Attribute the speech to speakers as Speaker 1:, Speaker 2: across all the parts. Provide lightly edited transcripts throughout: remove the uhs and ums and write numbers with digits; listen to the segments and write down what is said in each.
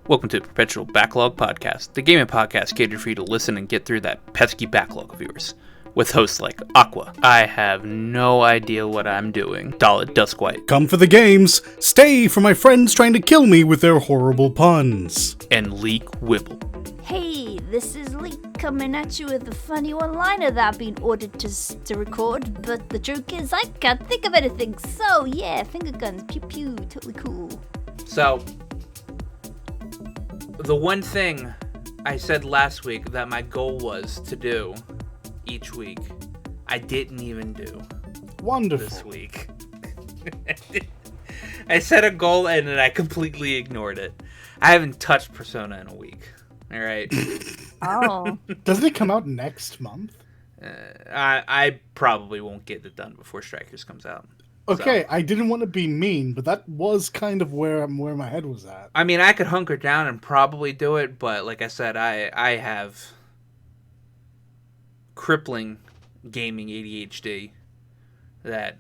Speaker 1: Welcome to Perpetual Backlog Podcast, the gaming podcast catered for you to listen and get through that pesky backlog of yours. With hosts like Aqua, I have no idea what I'm doing, Dalit Duskwhite,
Speaker 2: Come for the games, stay for my friends trying to kill me with their horrible puns,
Speaker 1: and Leek Wibble.
Speaker 3: Hey, this is Leek coming at you with a funny one-liner that I've been ordered to record, but the joke is I can't think of anything, so yeah, finger guns, pew pew, totally cool.
Speaker 1: So, the one thing I said last week that my goal was to do each week, I didn't even do.
Speaker 2: Wonderful.
Speaker 1: This week. I set a goal and then I completely ignored it. I haven't touched Persona in a week. All right.
Speaker 3: Oh.
Speaker 2: Doesn't it come out next month?
Speaker 1: I probably won't get it done before Strikers comes out.
Speaker 2: Okay,
Speaker 1: So.
Speaker 2: I didn't want to be mean, but that was kind of where my head was at.
Speaker 1: I mean, I could hunker down and probably do it, but like I said, I have crippling gaming ADHD that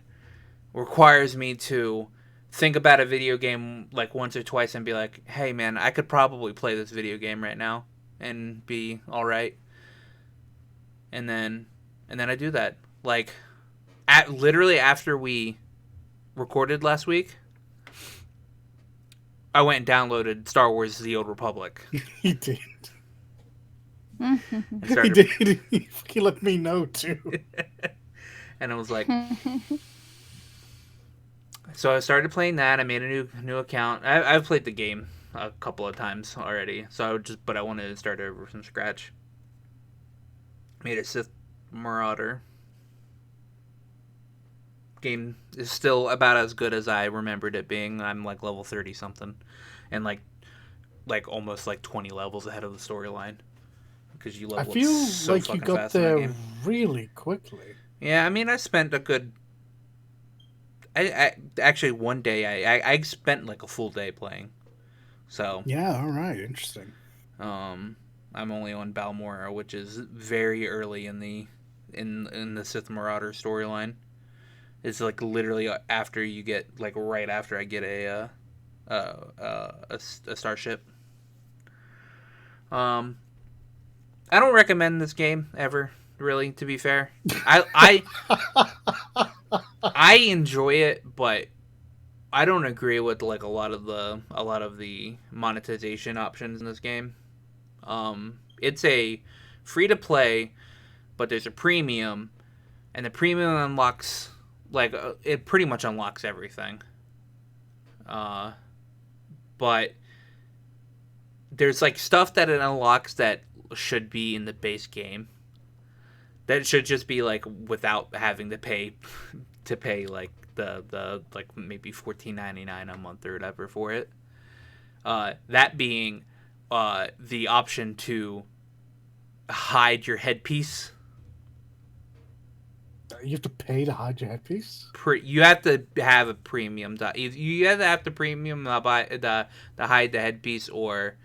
Speaker 1: requires me to think about a video game like once or twice and be like, hey man, I could probably play this video game right now and be alright. And then I do that. Like, literally after we recorded last week, I went and downloaded Star Wars The Old Republic.
Speaker 2: He did.
Speaker 1: He
Speaker 2: did. He let me know too.
Speaker 1: And I was like, so I started playing that. I made a new account. I've played the game a couple of times already, but I wanted to start over from scratch. Made a Sith Marauder. Game is still about as good as I remembered it being. I'm like level 30 something, and like almost like 20 levels ahead of the storyline because you level.
Speaker 2: I feel
Speaker 1: up so
Speaker 2: like you got
Speaker 1: fast in that
Speaker 2: there
Speaker 1: game.
Speaker 2: really quickly.
Speaker 1: Yeah, I mean, I spent a good. I actually one day I spent like a full day playing, so
Speaker 2: Yeah, all right, interesting.
Speaker 1: I'm only on Balmora, which is very early in the Sith Marauder storyline. It's like literally after you get like right after I get a starship. I don't recommend this game ever, really. To be fair, I enjoy it, but I don't agree with like a lot of the monetization options in this game. It's a free to play, but there's a premium, and the premium unlocks. Like, it pretty much unlocks everything. But there's, like, stuff that it unlocks that should be in the base game. That should just be, like, without having to pay, like, the like, maybe $14.99 a month or whatever for it. That being the option to hide your headpiece.
Speaker 2: You have to pay to hide your headpiece?
Speaker 1: You have to have a premium. You either have to premium buy the hide the headpiece, or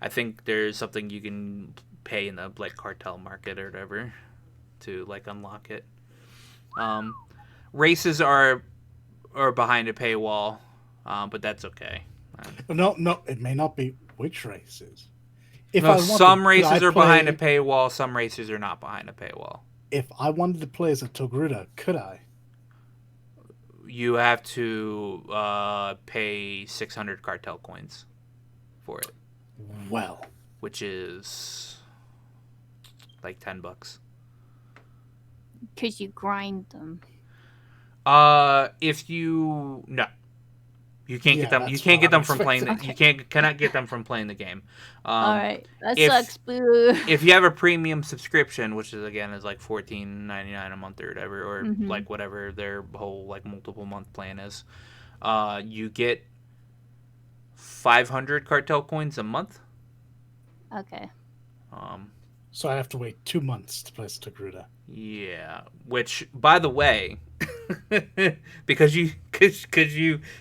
Speaker 1: I think there's something you can pay in the like cartel market or whatever to like unlock it. Races are behind a paywall, but that's okay.
Speaker 2: No, it may not be which races.
Speaker 1: Some races are behind a paywall. Some races are not behind a paywall.
Speaker 2: If I wanted to play as a Togruta, could I?
Speaker 1: You have to pay 600 cartel coins for it.
Speaker 2: Well,
Speaker 1: which is like $10.
Speaker 3: Because you grind them.
Speaker 1: You can't get them. You can't get them from playing. You cannot get them from playing the game.
Speaker 3: All right, that sucks, boo.
Speaker 1: If you have a premium subscription, which is again is like $14.99 a month or whatever, or like whatever their whole like multiple month plan is, you get 500 cartel coins a month.
Speaker 3: Okay.
Speaker 1: So
Speaker 2: I have to wait 2 months to play Togruta.
Speaker 1: Yeah, which by the way. because you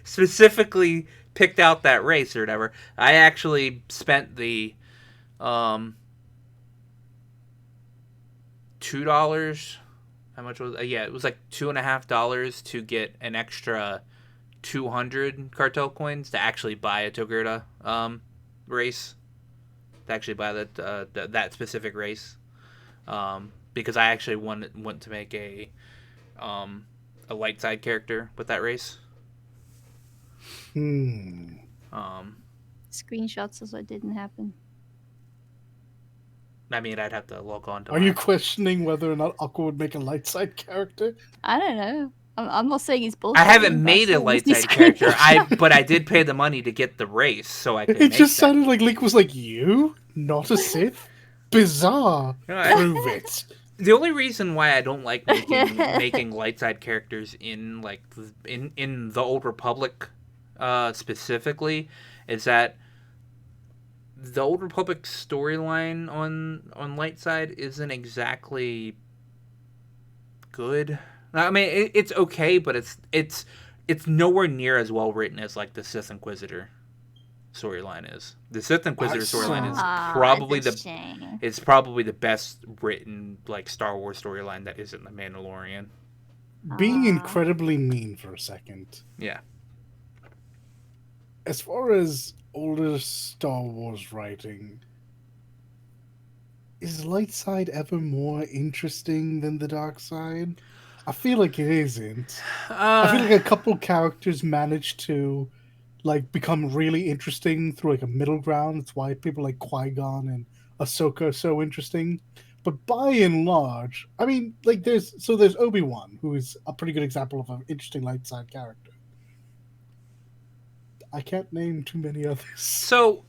Speaker 1: specifically picked out that race or whatever. I actually spent the $2. How much was? It was like $2.50 to get an extra 200 cartel coins to actually buy a Togruta race, to actually buy that specific race, because I actually want to make a light side character with that race.
Speaker 3: Screenshots also didn't happen.
Speaker 1: I mean, I'd have to log on to.
Speaker 2: Are you questioning whether or not Aqua would make a light side character?
Speaker 3: I don't know. I'm not saying he's bullshit.
Speaker 1: I haven't made a light side character. But I did pay the money to get the race, so I could.
Speaker 2: It just sounded like Link was like, "You, not a Sith? Bizarre. Prove it."
Speaker 1: The only reason why I don't like making light side characters in like in the Old Republic, specifically, is that the Old Republic storyline on light side isn't exactly good. I mean, it's okay, but it's nowhere near as well written as like the Sith Inquisitor storyline is. The Sith Inquisitor storyline is probably the best written like Star Wars storyline that isn't the Mandalorian.
Speaker 2: Being incredibly mean for a second.
Speaker 1: Yeah.
Speaker 2: As far as older Star Wars writing, is light side ever more interesting than the dark side? I feel like it isn't. I feel like a couple characters managed to like become really interesting through like a middle ground. That's why people like Qui-Gon and Ahsoka are so interesting. But by and large, I mean, like there's Obi-Wan, who is a pretty good example of an interesting light side character. I can't name too many others.
Speaker 1: So,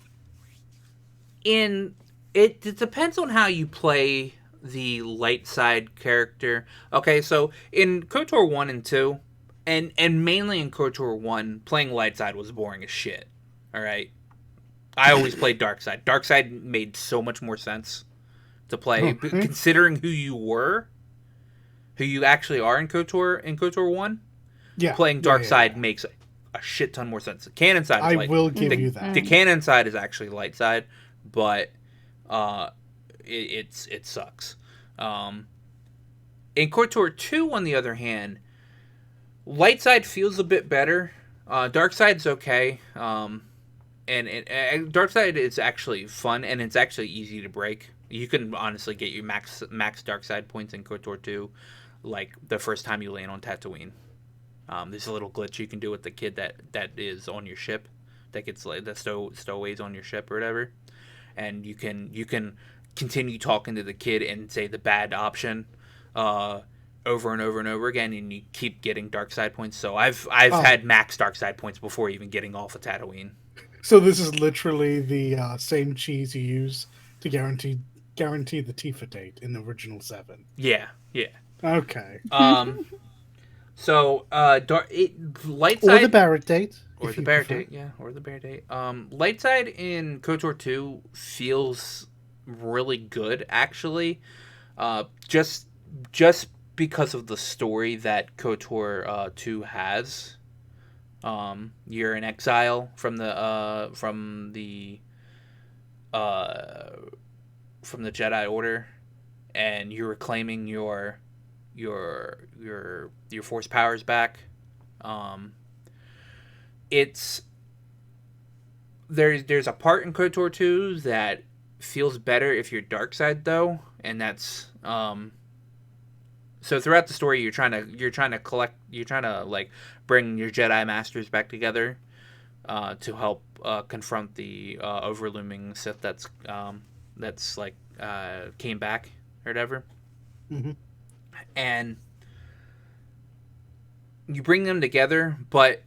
Speaker 1: it depends on how you play the light side character. Okay, so in KOTOR 1 and 2, and mainly in KOTOR 1, playing light side was boring as shit. Alright? I always played dark side. Dark side made so much more sense to play, considering who you actually are in KOTOR 1.
Speaker 2: Yeah.
Speaker 1: Playing dark side makes a shit ton more sense. The canon side is
Speaker 2: I will give you that.
Speaker 1: The canon side is actually light side, but it sucks. In KOTOR 2, on the other hand, light side feels a bit better. Dark side's okay. And dark side is actually fun, and it's actually easy to break. You can honestly get your max dark side points in KOTOR 2, like the first time you land on Tatooine. There's a little glitch you can do with the kid that is on your ship, that gets like the stowaways on your ship or whatever, and you can continue talking to the kid and say the bad option over and over and over again, and you keep getting dark side points. So I've had max dark side points before even getting off of Tatooine.
Speaker 2: So this is literally the same cheese you use to guarantee the Tifa date in the original 7.
Speaker 1: Yeah.
Speaker 2: Okay.
Speaker 1: So, light side...
Speaker 2: Or the Barrett date.
Speaker 1: Or the Barrett date, yeah. Or the Barrett date. Light side in KOTOR 2 feels really good, actually. Just because of the story that KOTOR 2 has. You're in exile from the Jedi Order, and you're reclaiming your force powers back. There's a part in KOTOR 2 that feels better if you're dark side though, and that's so throughout the story you're trying to like bring your Jedi masters back together to help confront the overlooming Sith that's like came back or whatever.
Speaker 2: Mm-hmm.
Speaker 1: And you bring them together, but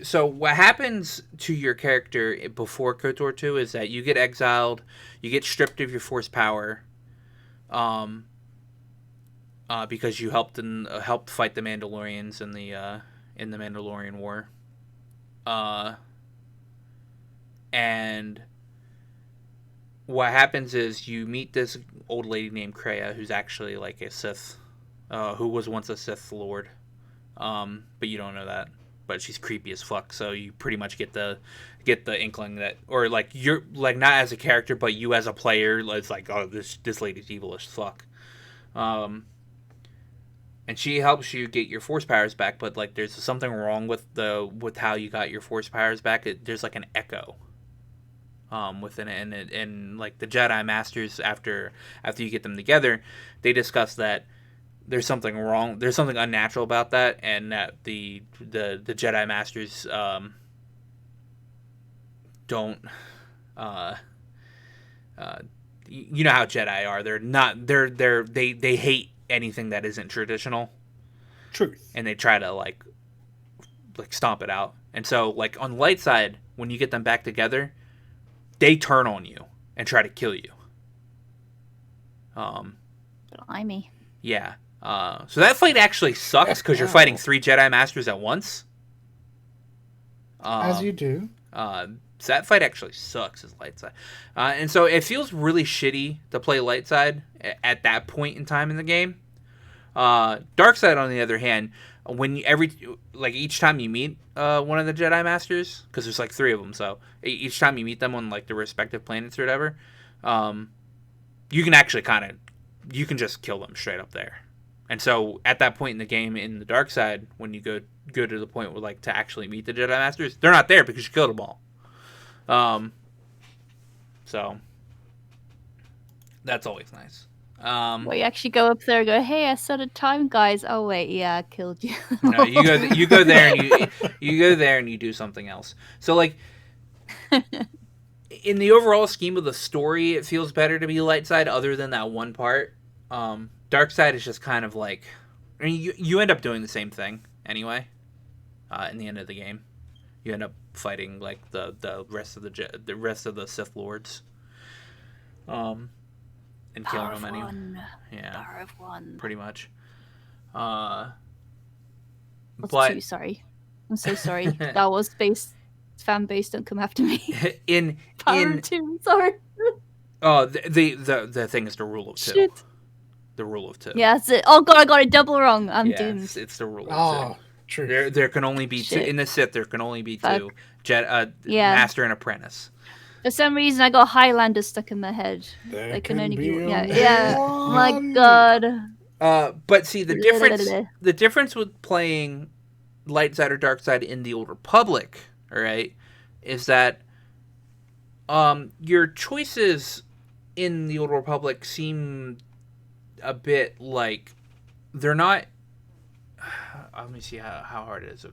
Speaker 1: so what happens to your character before KOTOR 2 is that you get exiled, you get stripped of your force power, because you helped fight the Mandalorians in the Mandalorian War, and what happens is you meet this old lady named Kreia, who's actually like a Sith, who was once a Sith Lord, but you don't know that. But she's creepy as fuck, so you pretty much get the inkling that, or like you're like not as a character, but you as a player, it's like, oh, this lady's evil as fuck, and she helps you get your force powers back. But like, there's something wrong with how you got your force powers back. There's like an echo within it, and like the Jedi Masters, after you get them together, they discuss that there's something wrong, there's something unnatural about that, and that the Jedi Masters don't you know how Jedi are, they hate anything that isn't traditional.
Speaker 2: Truth.
Speaker 1: And they try to like stomp it out. And so like on the light side, when you get them back together, they turn on you and try to kill you.
Speaker 3: Blimey.
Speaker 1: Yeah. So that fight actually sucks because you're fighting 3 Jedi Masters at once.
Speaker 2: As you do.
Speaker 1: So that fight actually sucks as light side. And so it feels really shitty to play light side at that point in time in the game. Dark side, on the other hand, when each time you meet one of the Jedi Masters, because there's like 3 of them, so each time you meet them on like the respective planets or whatever, you can actually you can just kill them straight up there. And so at that point in the game, in the dark side, when you go to the point where like to actually meet the Jedi Masters, they're not there because you killed them all. So that's always nice.
Speaker 3: Well, you actually go up there and go, "Hey, I set a time, guys." Oh wait, yeah, I killed you.
Speaker 1: No, you go there and you go there and you do something else. So like in the overall scheme of the story, it feels better to be light side, other than that one part. Dark side is just kind of like, I mean, you end up doing the same thing anyway. In the end of the game, you end up fighting like the rest of the rest of the Sith Lords. And killing them anyway. Yeah.
Speaker 3: Power of one.
Speaker 1: Pretty much.
Speaker 3: But
Speaker 1: 2,
Speaker 3: sorry. I'm so sorry. That was fan base, don't come after me. Power of 2, sorry.
Speaker 1: Oh, the thing is the rule of 2.
Speaker 3: Shit.
Speaker 1: The rule of 2.
Speaker 3: Yeah, that's it. Oh god, I got it double wrong. I'm doomed.
Speaker 1: It's the rule of 2.
Speaker 2: True.
Speaker 1: There can only be 2 in the Sith. There can only be 2. Master and apprentice.
Speaker 3: For some reason, I got Highlander stuck in my head.
Speaker 2: There
Speaker 3: I can only
Speaker 2: be
Speaker 3: be yeah. My god.
Speaker 1: But see, the difference with playing light side or dark side in the Old Republic, all right, is that your choices in the Old Republic seem a bit like they're not. Let me see how hard it is.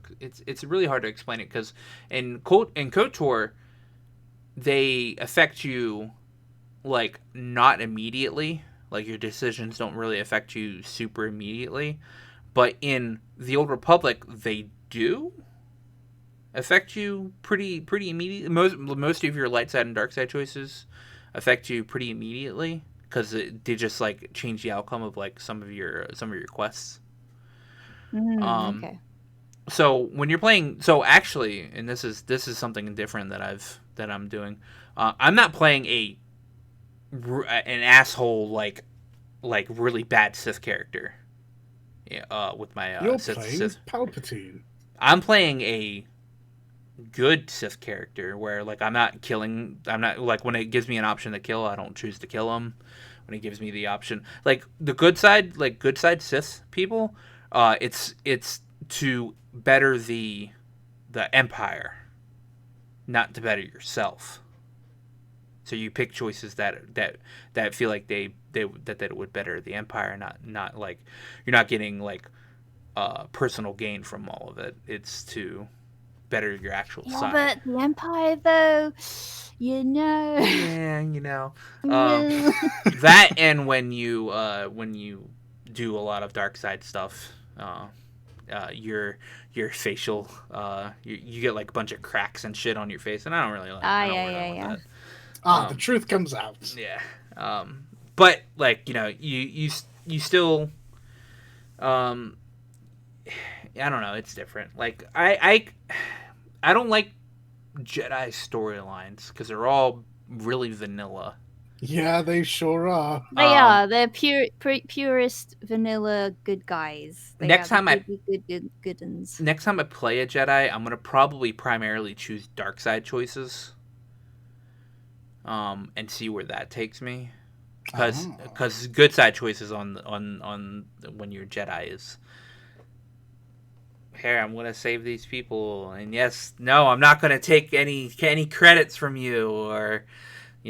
Speaker 1: It's really hard to explain it because in KOTOR, they affect you like not immediately. Like your decisions don't really affect you super immediately, but in the Old Republic, they do affect you pretty immediately. Most of your light side and dark side choices affect you pretty immediately because they just like change the outcome of like some of your quests.
Speaker 3: Okay.
Speaker 1: So when you're playing, so actually, and this is something different that I'm doing. I'm not playing an asshole like really bad Sith character. With my
Speaker 2: You're
Speaker 1: Sith.
Speaker 2: playing Palpatine.
Speaker 1: I'm playing a good Sith character where like I'm not like when it gives me an option to kill, I don't choose to kill him. When it gives me the option, like the good side Sith people, it's to better the Empire, not to better yourself. So you pick choices that feel like they would better the Empire, not like you're not getting like personal gain from all of it. It's to better your actual side.
Speaker 3: But the Empire, though, you know.
Speaker 1: Yeah, you know. That and when you do a lot of dark side stuff, your facial you get like a bunch of cracks and shit on your face, and I don't really like. That.
Speaker 2: The truth comes out.
Speaker 1: Yeah. But like you still I don't know, it's different. Like I don't like Jedi storylines because they're all really vanilla.
Speaker 2: Yeah, they sure are.
Speaker 3: They are. They're purest vanilla good guys.
Speaker 1: Next time I
Speaker 3: play
Speaker 1: a Jedi, I'm gonna probably primarily choose dark side choices. And see where that takes me, because good side choices on when you're Jedi is here, I'm gonna save these people, and yes, no, I'm not gonna take any credits from you, or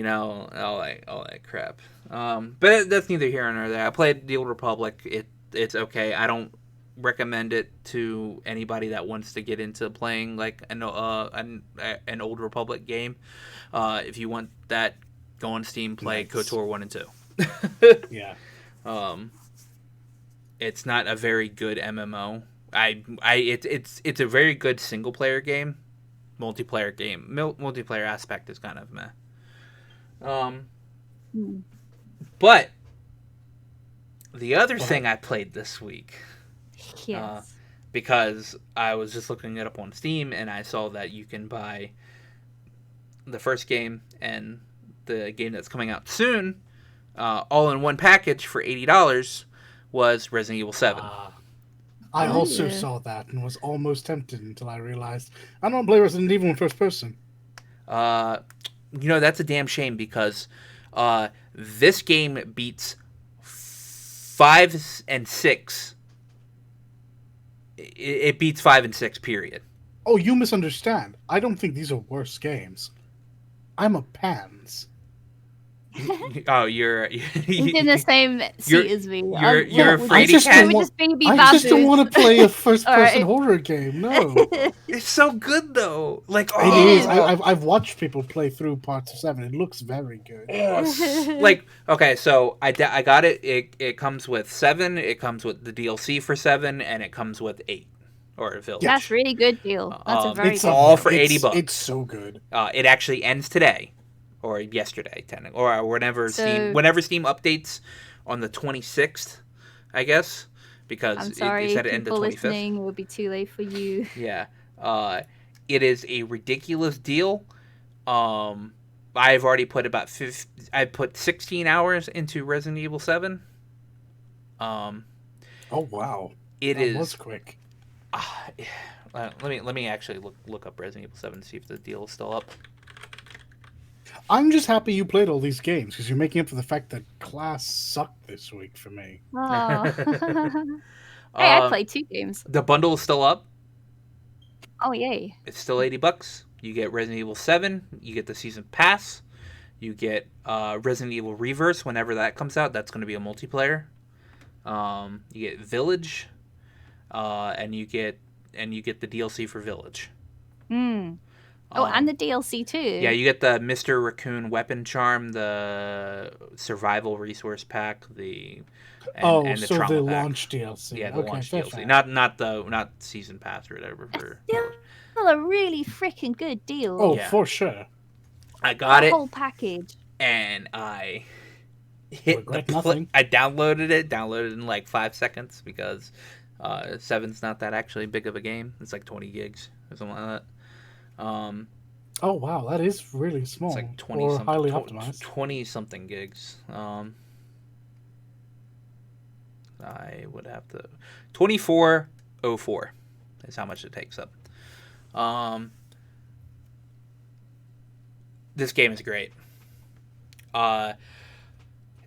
Speaker 1: all that crap. But that's neither here nor there. I played the Old Republic. It's okay. I don't recommend it to anybody that wants to get into playing like an Old Republic game. If you want that, go on Steam, play KOTOR 1 and 2.
Speaker 2: Yeah.
Speaker 1: It's not a very good MMO. It's a very good single player game. Multiplayer aspect is kind of meh. But the other thing I played this week,
Speaker 3: Yes.
Speaker 1: because I was just looking it up on Steam and I saw that you can buy the first game and the game that's coming out soon, all in one package for $80, was Resident Evil 7.
Speaker 2: I also saw that and was almost tempted until I realized I don't play Resident Evil in first person.
Speaker 1: That's a damn shame, because this game beats 5 and 6. It beats 5 and 6, period.
Speaker 2: Oh, you misunderstand. I don't think these are worse games. I'm a pans.
Speaker 1: Oh, you're
Speaker 3: He's in the same seat as me.
Speaker 1: You're afraid he
Speaker 3: can.
Speaker 2: I just don't want to play a first-person horror game. No,
Speaker 1: it's so good though. Like
Speaker 2: it is. I've watched people play through parts of 7. It looks very good.
Speaker 1: Like, okay, so I got it. It comes with 7. It comes with the DLC for 7, and it comes with 8 or Village.
Speaker 3: That's really good deal. That's a very
Speaker 1: it's
Speaker 3: good
Speaker 1: all
Speaker 3: deal.
Speaker 1: for $80.
Speaker 2: It's so good.
Speaker 1: It actually ends today. Or yesterday, or whenever Steam updates on the 26th, I guess, because
Speaker 3: I'm sorry,
Speaker 1: it said it ended the 25th.
Speaker 3: Listening, it would be too late for you.
Speaker 1: Yeah, it is a ridiculous deal. I've already put I put 16 hours into Resident Evil 7.
Speaker 2: Oh wow,
Speaker 1: that
Speaker 2: was quick.
Speaker 1: Let me actually look up Resident Evil 7 to see if the deal is still up.
Speaker 2: I'm just happy you played all these games, because you're making up for the fact that class sucked this week for me.
Speaker 3: Oh. Hey, I played 2 games.
Speaker 1: The bundle is still up.
Speaker 3: Oh, yay.
Speaker 1: It's still $80. You get Resident Evil 7. You get the season pass. You get Resident Evil Reverse whenever that comes out. That's going to be a multiplayer. You get Village, and you get the DLC for Village.
Speaker 3: And the DLC too.
Speaker 1: Yeah, you get the Mr. Raccoon weapon charm, the survival resource pack, and the trauma pack.
Speaker 2: Launch DLC.
Speaker 1: Yeah, the launch DLC. Not season pass or whatever.
Speaker 3: Still a really freaking good deal.
Speaker 2: Oh, yeah. For sure.
Speaker 1: I got it.
Speaker 3: Whole package.
Speaker 1: And I
Speaker 2: nothing.
Speaker 1: I downloaded it in like 5 seconds, because 7's not that actually big of a game. It's like 20 gigs or something like that.
Speaker 2: Oh wow, that is really small.
Speaker 1: It's like 20
Speaker 2: or highly optimized.
Speaker 1: 20 something gigs. I would have to 2404 is how much it takes up. This game is great.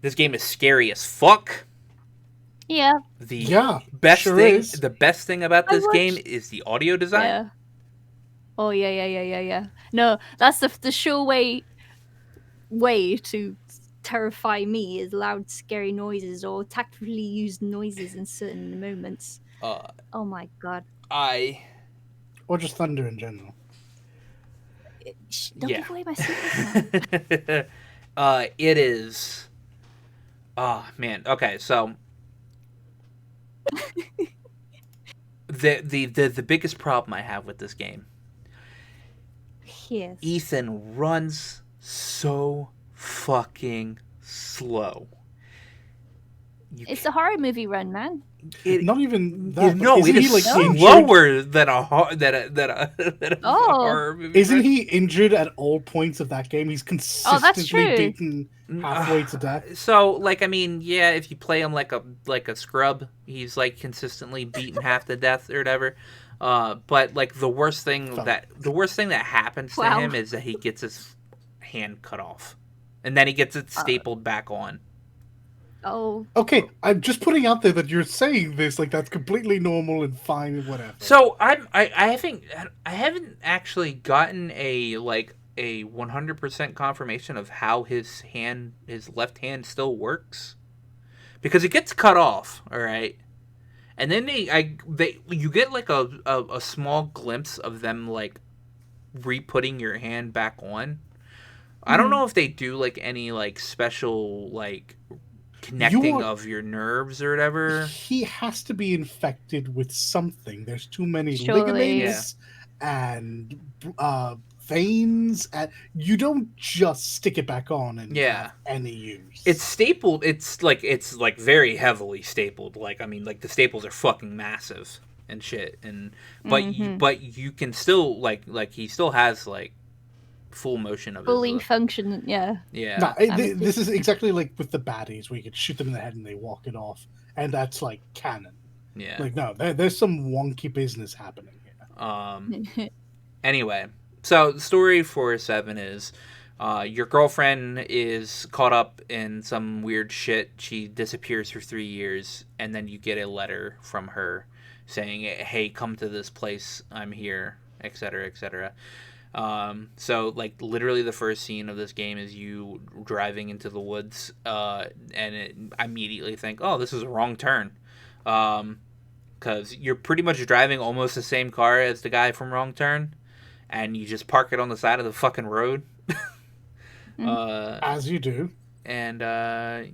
Speaker 1: This game is scary as fuck.
Speaker 3: Yeah.
Speaker 1: The best thing about this game is the audio design.
Speaker 3: Yeah. Oh yeah. No, that's the sure way to terrify me is loud, scary noises or tactfully used noises in certain moments. Oh my god.
Speaker 2: Or just thunder in general.
Speaker 3: Don't give away my secrets.
Speaker 1: It is. Oh man. Okay, so the biggest problem I have with this game.
Speaker 3: Yes.
Speaker 1: Ethan runs so fucking slow.
Speaker 3: It's a horror movie run, man.
Speaker 2: Not even that.
Speaker 1: No, it is like slower than a horror movie.
Speaker 2: Isn't he injured at all points of that game? He's consistently beaten halfway to death.
Speaker 1: So, like, I mean, yeah, if you play him like a scrub, he's like consistently beaten half to death or whatever. But like the worst thing that happens to him is that he gets his hand cut off, and then he gets it stapled back on.
Speaker 3: Oh,
Speaker 2: Okay, I'm just putting out there that you're saying this like that's completely normal and fine and whatever.
Speaker 1: So I haven't actually gotten a 100% confirmation of how his left hand still works, because it gets cut off, all right, and then you get like a small glimpse of them like re-putting your hand back on. I don't know if they do like any like special like connecting
Speaker 2: You're
Speaker 1: of your nerves or whatever.
Speaker 2: he has to be infected with something. There's too many
Speaker 3: surely.
Speaker 1: Yeah.
Speaker 2: ligaments and veins, and you don't just stick it back on and
Speaker 1: Yeah.
Speaker 2: have any use.
Speaker 1: It's stapled. It's like very heavily stapled. Like, I mean, like the staples are fucking massive and shit. And but you can still like he still has like full motion of
Speaker 3: Fully
Speaker 1: his.
Speaker 3: function. Yeah.
Speaker 2: No,
Speaker 1: Yeah.
Speaker 2: this is exactly like with the baddies, where you could shoot them in the head and they walk it off, and that's like canon.
Speaker 1: Yeah.
Speaker 2: Like, no, there's some wonky business happening here.
Speaker 1: Anyway, so the story for 7 is your girlfriend is caught up in some weird shit. She disappears for 3 years, and then you get a letter from her saying, hey, come to this place. I'm here, etc., etc. So, like, literally the first scene of this game is you driving into the woods, and I immediately think, oh, this is a wrong turn. Because you're pretty much driving almost the same car as the guy from Wrong Turn, and you just park it on the side of the fucking road.
Speaker 2: As you do.
Speaker 1: And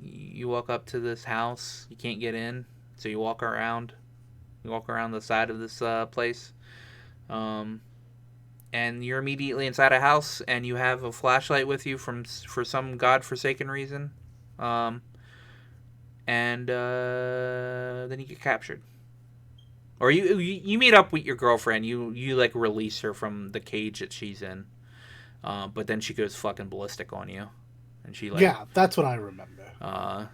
Speaker 1: you walk up to this house. You can't get in, so you walk around. You walk around the side of this place. And you're immediately inside a house, and you have a flashlight with you for some godforsaken reason. And then you get captured. Or you meet up with your girlfriend. You like release her from the cage that she's in. But then she goes fucking ballistic on you, and she like
Speaker 2: Yeah, that's what I remember.
Speaker 3: Yeah,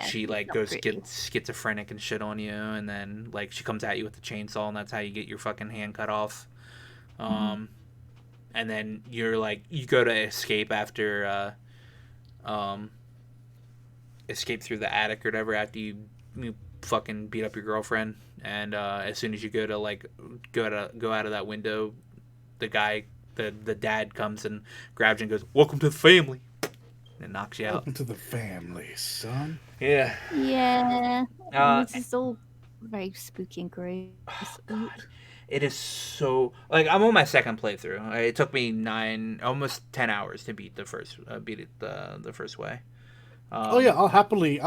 Speaker 1: she like
Speaker 3: not
Speaker 1: goes
Speaker 3: pretty.
Speaker 1: get schizophrenic and shit on you, and then like she comes at you with the chainsaw, and that's how you get your fucking hand cut off. And then you're like you go to escape after escape through the attic or whatever after you fucking beat up your girlfriend, and as soon as you go to like go out of that window, the dad comes and grabs you and goes, "Welcome to the family," and knocks you out.
Speaker 2: Welcome to the family, son.
Speaker 1: Yeah.
Speaker 3: Yeah.
Speaker 1: Uh,
Speaker 3: This is all very spooky and gross.
Speaker 1: God, it is so like I'm on my second playthrough. It took me almost 10 hours to beat it the first way.
Speaker 2: Oh yeah, I'll happily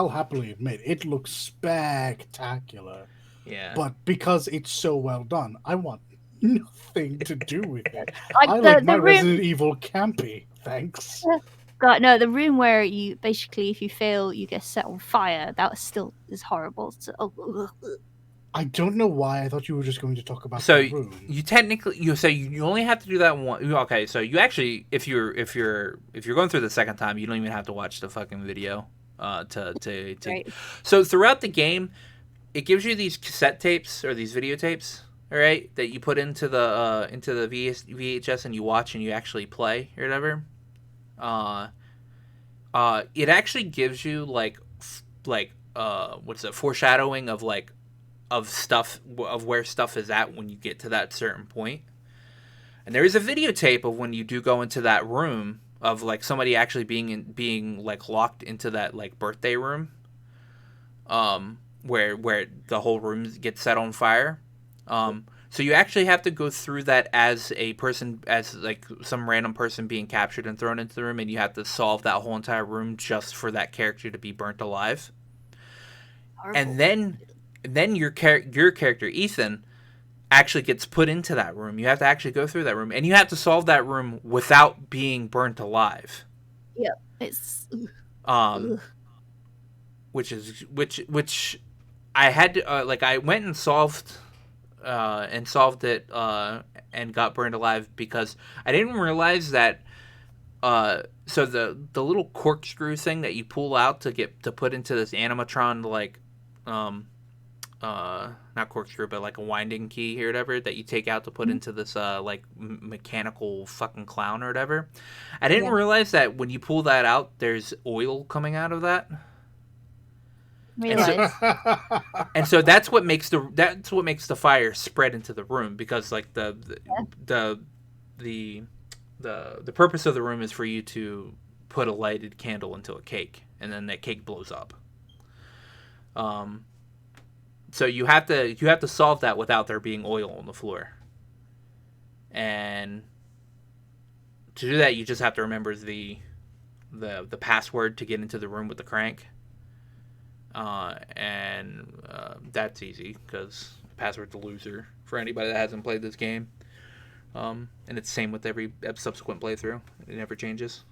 Speaker 2: admit it looks spectacular.
Speaker 1: Yeah.
Speaker 2: But because it's so well done, I want nothing to do with it.
Speaker 3: Like
Speaker 2: I
Speaker 3: the
Speaker 2: like my
Speaker 3: room-
Speaker 2: Resident Evil campy, thanks.
Speaker 3: God, no, the room where you basically, if you fail, you get set on fire. That still is horrible. So,
Speaker 2: I don't know why I thought you were just going to talk about
Speaker 1: So
Speaker 2: the room.
Speaker 1: you technically you only have to do that one. Okay, so you actually if you're going through the second time, you don't even have to watch the fucking video. To
Speaker 3: Right.
Speaker 1: So throughout the game, it gives you these cassette tapes or these videotapes, all right, that you put into the VHS and you watch and you actually play or whatever. It actually gives you what's it, foreshadowing of like of stuff of where stuff is at when you get to that certain point. And there is a videotape of when you do go into that room of like somebody actually being like locked into that like birthday room, where the whole room gets set on fire. So you actually have to go through that as a person, as like some random person being captured and thrown into the room, and you have to solve that whole entire room just for that character to be burnt alive.
Speaker 3: Horrible.
Speaker 1: And then your character Ethan actually gets put into that room. You have to actually go through that room, and you have to solve that room without being burnt alive.
Speaker 3: Yeah, it's
Speaker 1: Which I had to like I went and solved it and got burned alive because I didn't realize that. So the little corkscrew thing that you pull out to put into this animatron like not corkscrew but like a winding key or whatever that you take out to put into this like mechanical fucking clown or whatever. I didn't realize that when you pull that out there's oil coming out of that.
Speaker 3: realize.
Speaker 1: And so that's what makes the fire spread into the room, because like the purpose of the room is for you to put a lighted candle into a cake, and then that cake blows up. So you have to solve that without there being oil on the floor. And to do that, you just have to remember the password to get into the room with the crank. And that's easy, because password's a loser for anybody that hasn't played this game. And it's the same with every subsequent playthrough. It never changes.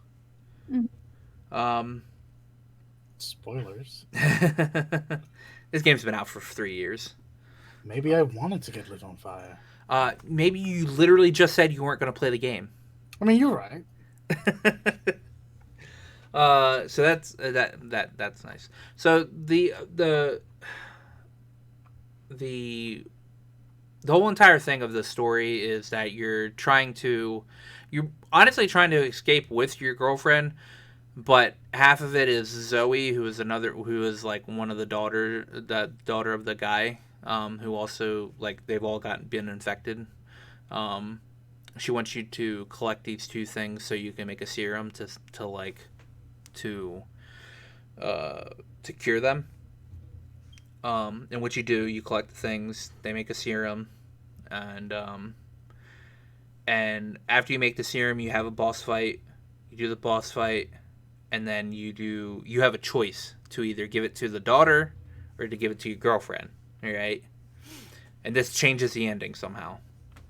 Speaker 2: Spoilers.
Speaker 1: This game's been out for 3 years.
Speaker 2: Maybe I wanted to get lit on fire.
Speaker 1: Maybe you literally just said you weren't going to play the game.
Speaker 2: I mean, you're right.
Speaker 1: So that's nice. So the whole entire thing of the story is that you're honestly trying to escape with your girlfriend, but half of it is Zoe, who is like one of the daughter of the guy, who also, like, they've all been infected. She wants you to collect these two things so you can make a serum to cure them. And what you do, you collect the things, they make a serum, and after you make the serum, you have a boss fight. You do the boss fight, and then you have a choice to either give it to the daughter or to give it to your girlfriend. All right, and this changes the ending somehow,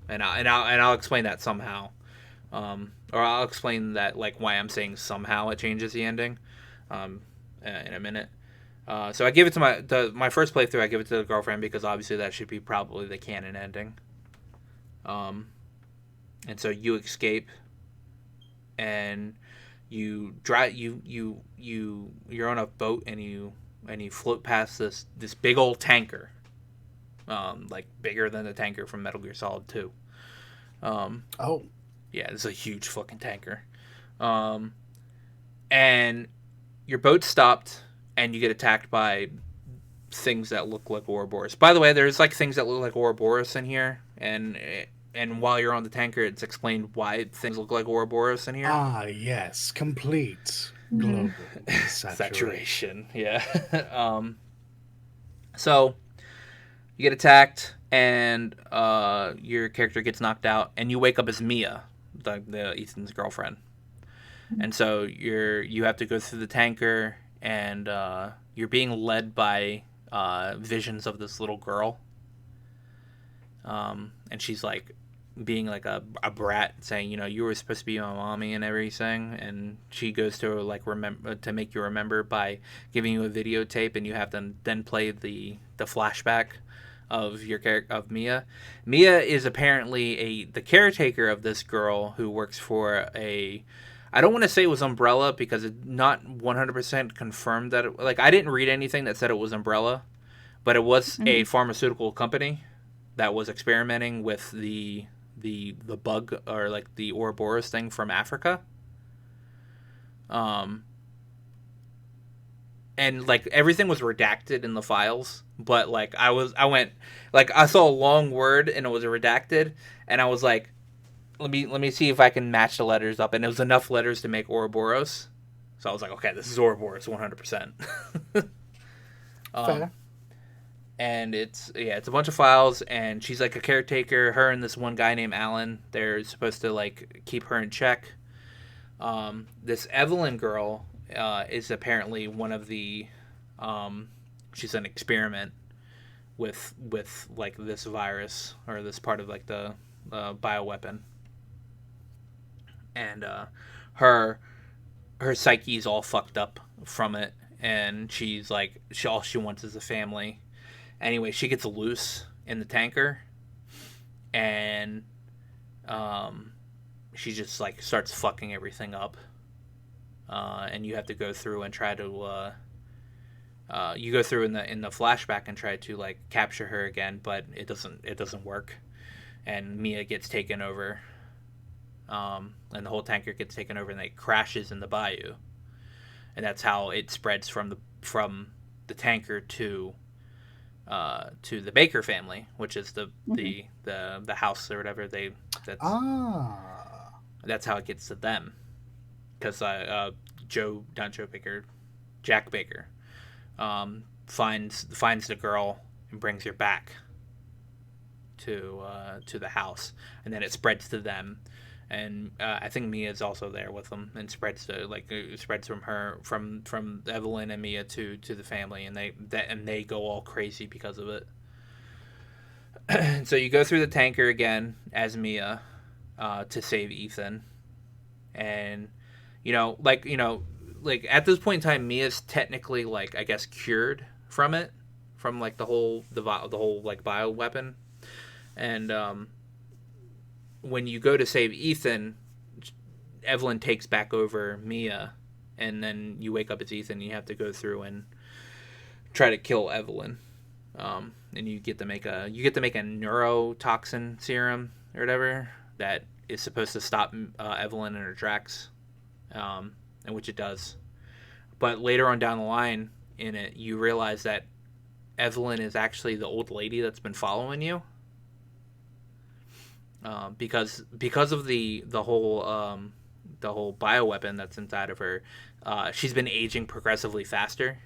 Speaker 1: and I'll explain that somehow, or I'll explain that, like, why I'm saying somehow it changes the ending, in a minute. So I give it to my first playthrough. I give it to the girlfriend because obviously that should be probably the canon ending. And so you escape, and you drive. You're on a boat, and you float past this big old tanker, like bigger than the tanker from Metal Gear Solid 2.
Speaker 2: Oh,
Speaker 1: yeah, it's a huge fucking tanker. And your boat stopped, and you get attacked by things that look like Ouroboros. By the way, there's like things that look like Ouroboros in here, and while you're on the tanker, it's explained why things look like Ouroboros in here.
Speaker 2: Ah, yes, complete global saturation.
Speaker 1: Yeah. So you get attacked, and your character gets knocked out, and you wake up as Mia, the Ethan's girlfriend. And so you have to go through the tanker, and you're being led by visions of this little girl. And she's like being like a brat, saying, you were supposed to be my mommy and everything. And she goes to like to make you remember by giving you a videotape, and you have to then play the flashback of your character, of Mia. Mia is apparently the caretaker of this girl who works for I don't want to say it was Umbrella, because it's not 100% confirmed that I didn't read anything that said it was Umbrella, but it was a pharmaceutical company that was experimenting with the bug, or like the Ouroboros thing from Africa. And like everything was redacted in the files, but like I saw a long word and it was redacted, and I was like, let me see if I can match the letters up, and it was enough letters to make Ouroboros. So I was like, okay, this is Ouroboros 100%.
Speaker 2: Fair.
Speaker 1: And it's a bunch of files, and she's like a caretaker. Her and this one guy named Alan, they're supposed to like keep her in check. This Evelyn girl is apparently one of the she's an experiment with like this virus, or this part of like the bioweapon. And her psyche's all fucked up from it, and she's like, all she wants is a family. Anyway, she gets loose in the tanker, and she just like starts fucking everything up. And you have to go through and try to you go through in the flashback and try to like capture her again, but it doesn't work, and Mia gets taken over. And the whole tanker gets taken over, and it crashes in the bayou, and that's how it spreads from the tanker to the Baker family, which is the house or whatever that's how it gets to them, because Jack Baker finds the girl and brings her back to the house, and then it spreads to them, and I think Mia's also there with them, and spreads from Evelyn and Mia to the family, and they go all crazy because of it. So you go through the tanker again as Mia to save Ethan, and like at this point in time, Mia's technically, like, I guess, cured from it, from like the whole like bio weapon. And when you go to save Ethan, Evelyn takes back over Mia, and then you wake up as Ethan, and you have to go through and try to kill Evelyn. And you get to make a neurotoxin serum or whatever that is supposed to stop Evelyn in her tracks, and which it does. But later on down the line in it, you realize that Evelyn is actually the old lady that's been following you. Because of the whole bioweapon that's inside of her, she's been aging progressively faster.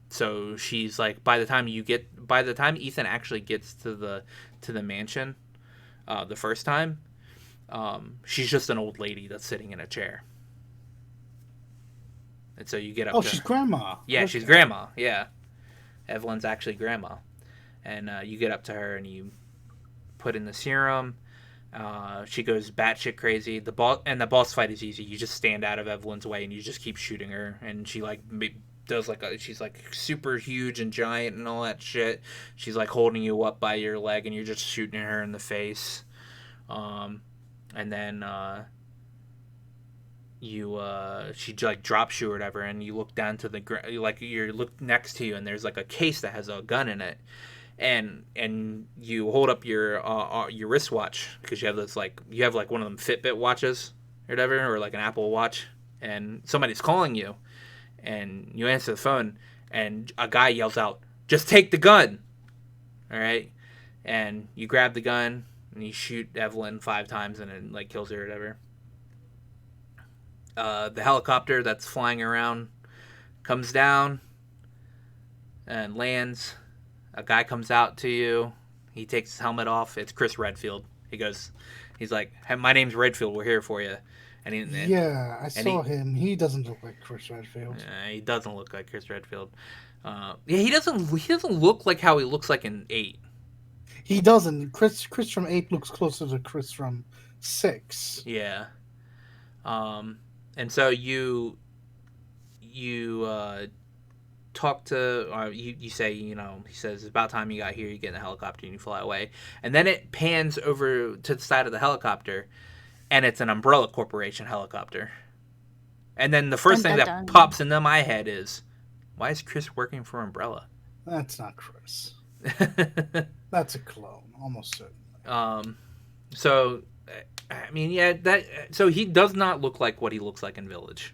Speaker 1: So she's like, by the time Ethan actually gets to the mansion, the first time, she's just an old lady that's sitting in a chair. And so you get up.
Speaker 2: Oh, she's grandma.
Speaker 1: Yeah, okay. She's grandma. Yeah, Evelyn's actually grandma, and you get up to her and you put in the serum. She goes batshit crazy. The boss fight is easy. You just stand out of Evelyn's way and you just keep shooting her, and she like does like she's like super huge and giant and all that shit. She's like holding you up by your leg and you're just shooting her in the face. And then she like drops you or whatever, and you look down to the ground, like you look next to you, and there's like a case that has a gun in it. And you hold up your wristwatch, because you have like one of them Fitbit watches or whatever, or like an Apple Watch, and somebody's calling you, and you answer the phone, and a guy yells out, "Just take the gun!" All right, and you grab the gun and you shoot Evelyn 5 times, and it like kills her or whatever. The helicopter that's flying around comes down and lands. A guy comes out to you. He takes his helmet off. It's Chris Redfield. He's like, "Hey, my name's Redfield. We're here for you."
Speaker 2: I saw him. He doesn't look like Chris Redfield.
Speaker 1: He doesn't look like Chris Redfield. He doesn't look like how he looks like in 8.
Speaker 2: He doesn't. Chris from 8 looks closer to Chris from 6.
Speaker 1: Yeah. And so you talk to, you say, he says, "It's about time you got here." You get in a helicopter and you fly away, and then it pans over to the side of the helicopter, and it's an Umbrella Corporation helicopter. And then the first thing that pops into my head is, why is Chris working for Umbrella?
Speaker 2: That's not Chris. That's a clone, almost certainly.
Speaker 1: So, I mean, yeah, so he does not look like what he looks like in Village.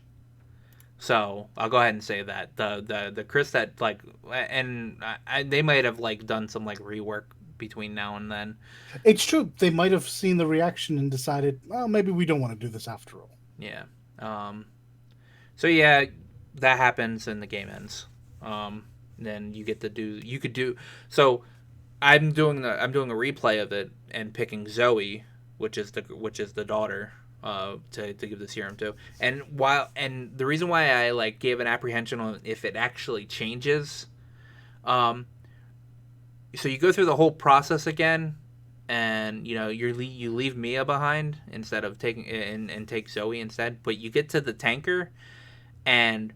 Speaker 1: So I'll go ahead and say that the Chris that like, and they might have like done some like rework between now and then.
Speaker 2: It's true. They might have seen the reaction and decided, well, maybe we don't want to do this after all.
Speaker 1: Yeah. So yeah, that happens and the game ends. Then you could do. So I'm doing a replay of it and picking Zoe, which is the daughter. To give the serum to, and the reason why I like gave an apprehension on if it actually changes, so you go through the whole process again, and you leave Mia behind instead of taking and take Zoe instead, but you get to the tanker, and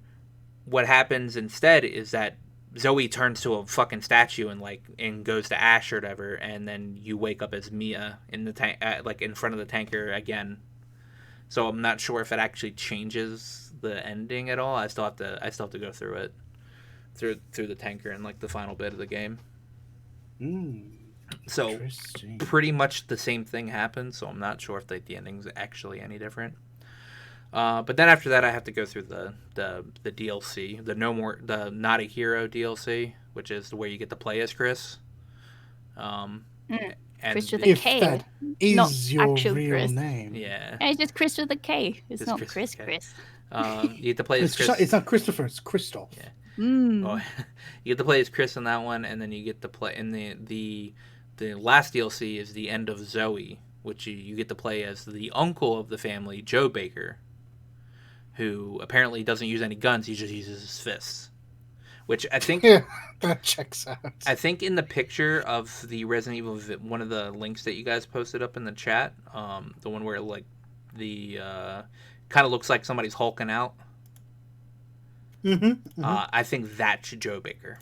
Speaker 1: what happens instead is that Zoe turns to a fucking statue and goes to ash or whatever, and then you wake up as Mia in the tank, like in front of the tanker again. So I'm not sure if it actually changes the ending at all. I still have to go through it, through the tanker and like the final bit of the game. So pretty much the same thing happens. So I'm not sure if the ending's actually any different. But then after that, I have to go through the DLC, the Not a Hero DLC, which is where you get to play as Chris. And
Speaker 3: Chris with a
Speaker 2: If
Speaker 3: K,
Speaker 2: that
Speaker 3: not
Speaker 2: is your
Speaker 3: actual
Speaker 2: real
Speaker 3: Chris.
Speaker 2: name.
Speaker 1: Yeah.
Speaker 3: It's just Chris with a K. It's
Speaker 1: Just
Speaker 3: not
Speaker 1: Chris
Speaker 3: Chris.
Speaker 1: with a K.
Speaker 3: Chris.
Speaker 1: You get to play as Chris.
Speaker 2: It's not Christopher, it's Christoph.
Speaker 1: Yeah.
Speaker 3: Mm.
Speaker 1: Oh, you get to play as Chris in that one, and then you get to play in the last DLC is the End of Zoe, which you get to play as the uncle of the family, Joe Baker, who apparently doesn't use any guns. He just uses his fists. Which I think
Speaker 2: that checks out.
Speaker 1: I think in the picture of the Resident Evil, one of the links that you guys posted up in the chat, the one where like the kind of looks like somebody's hulking out. I think that's Joe Baker.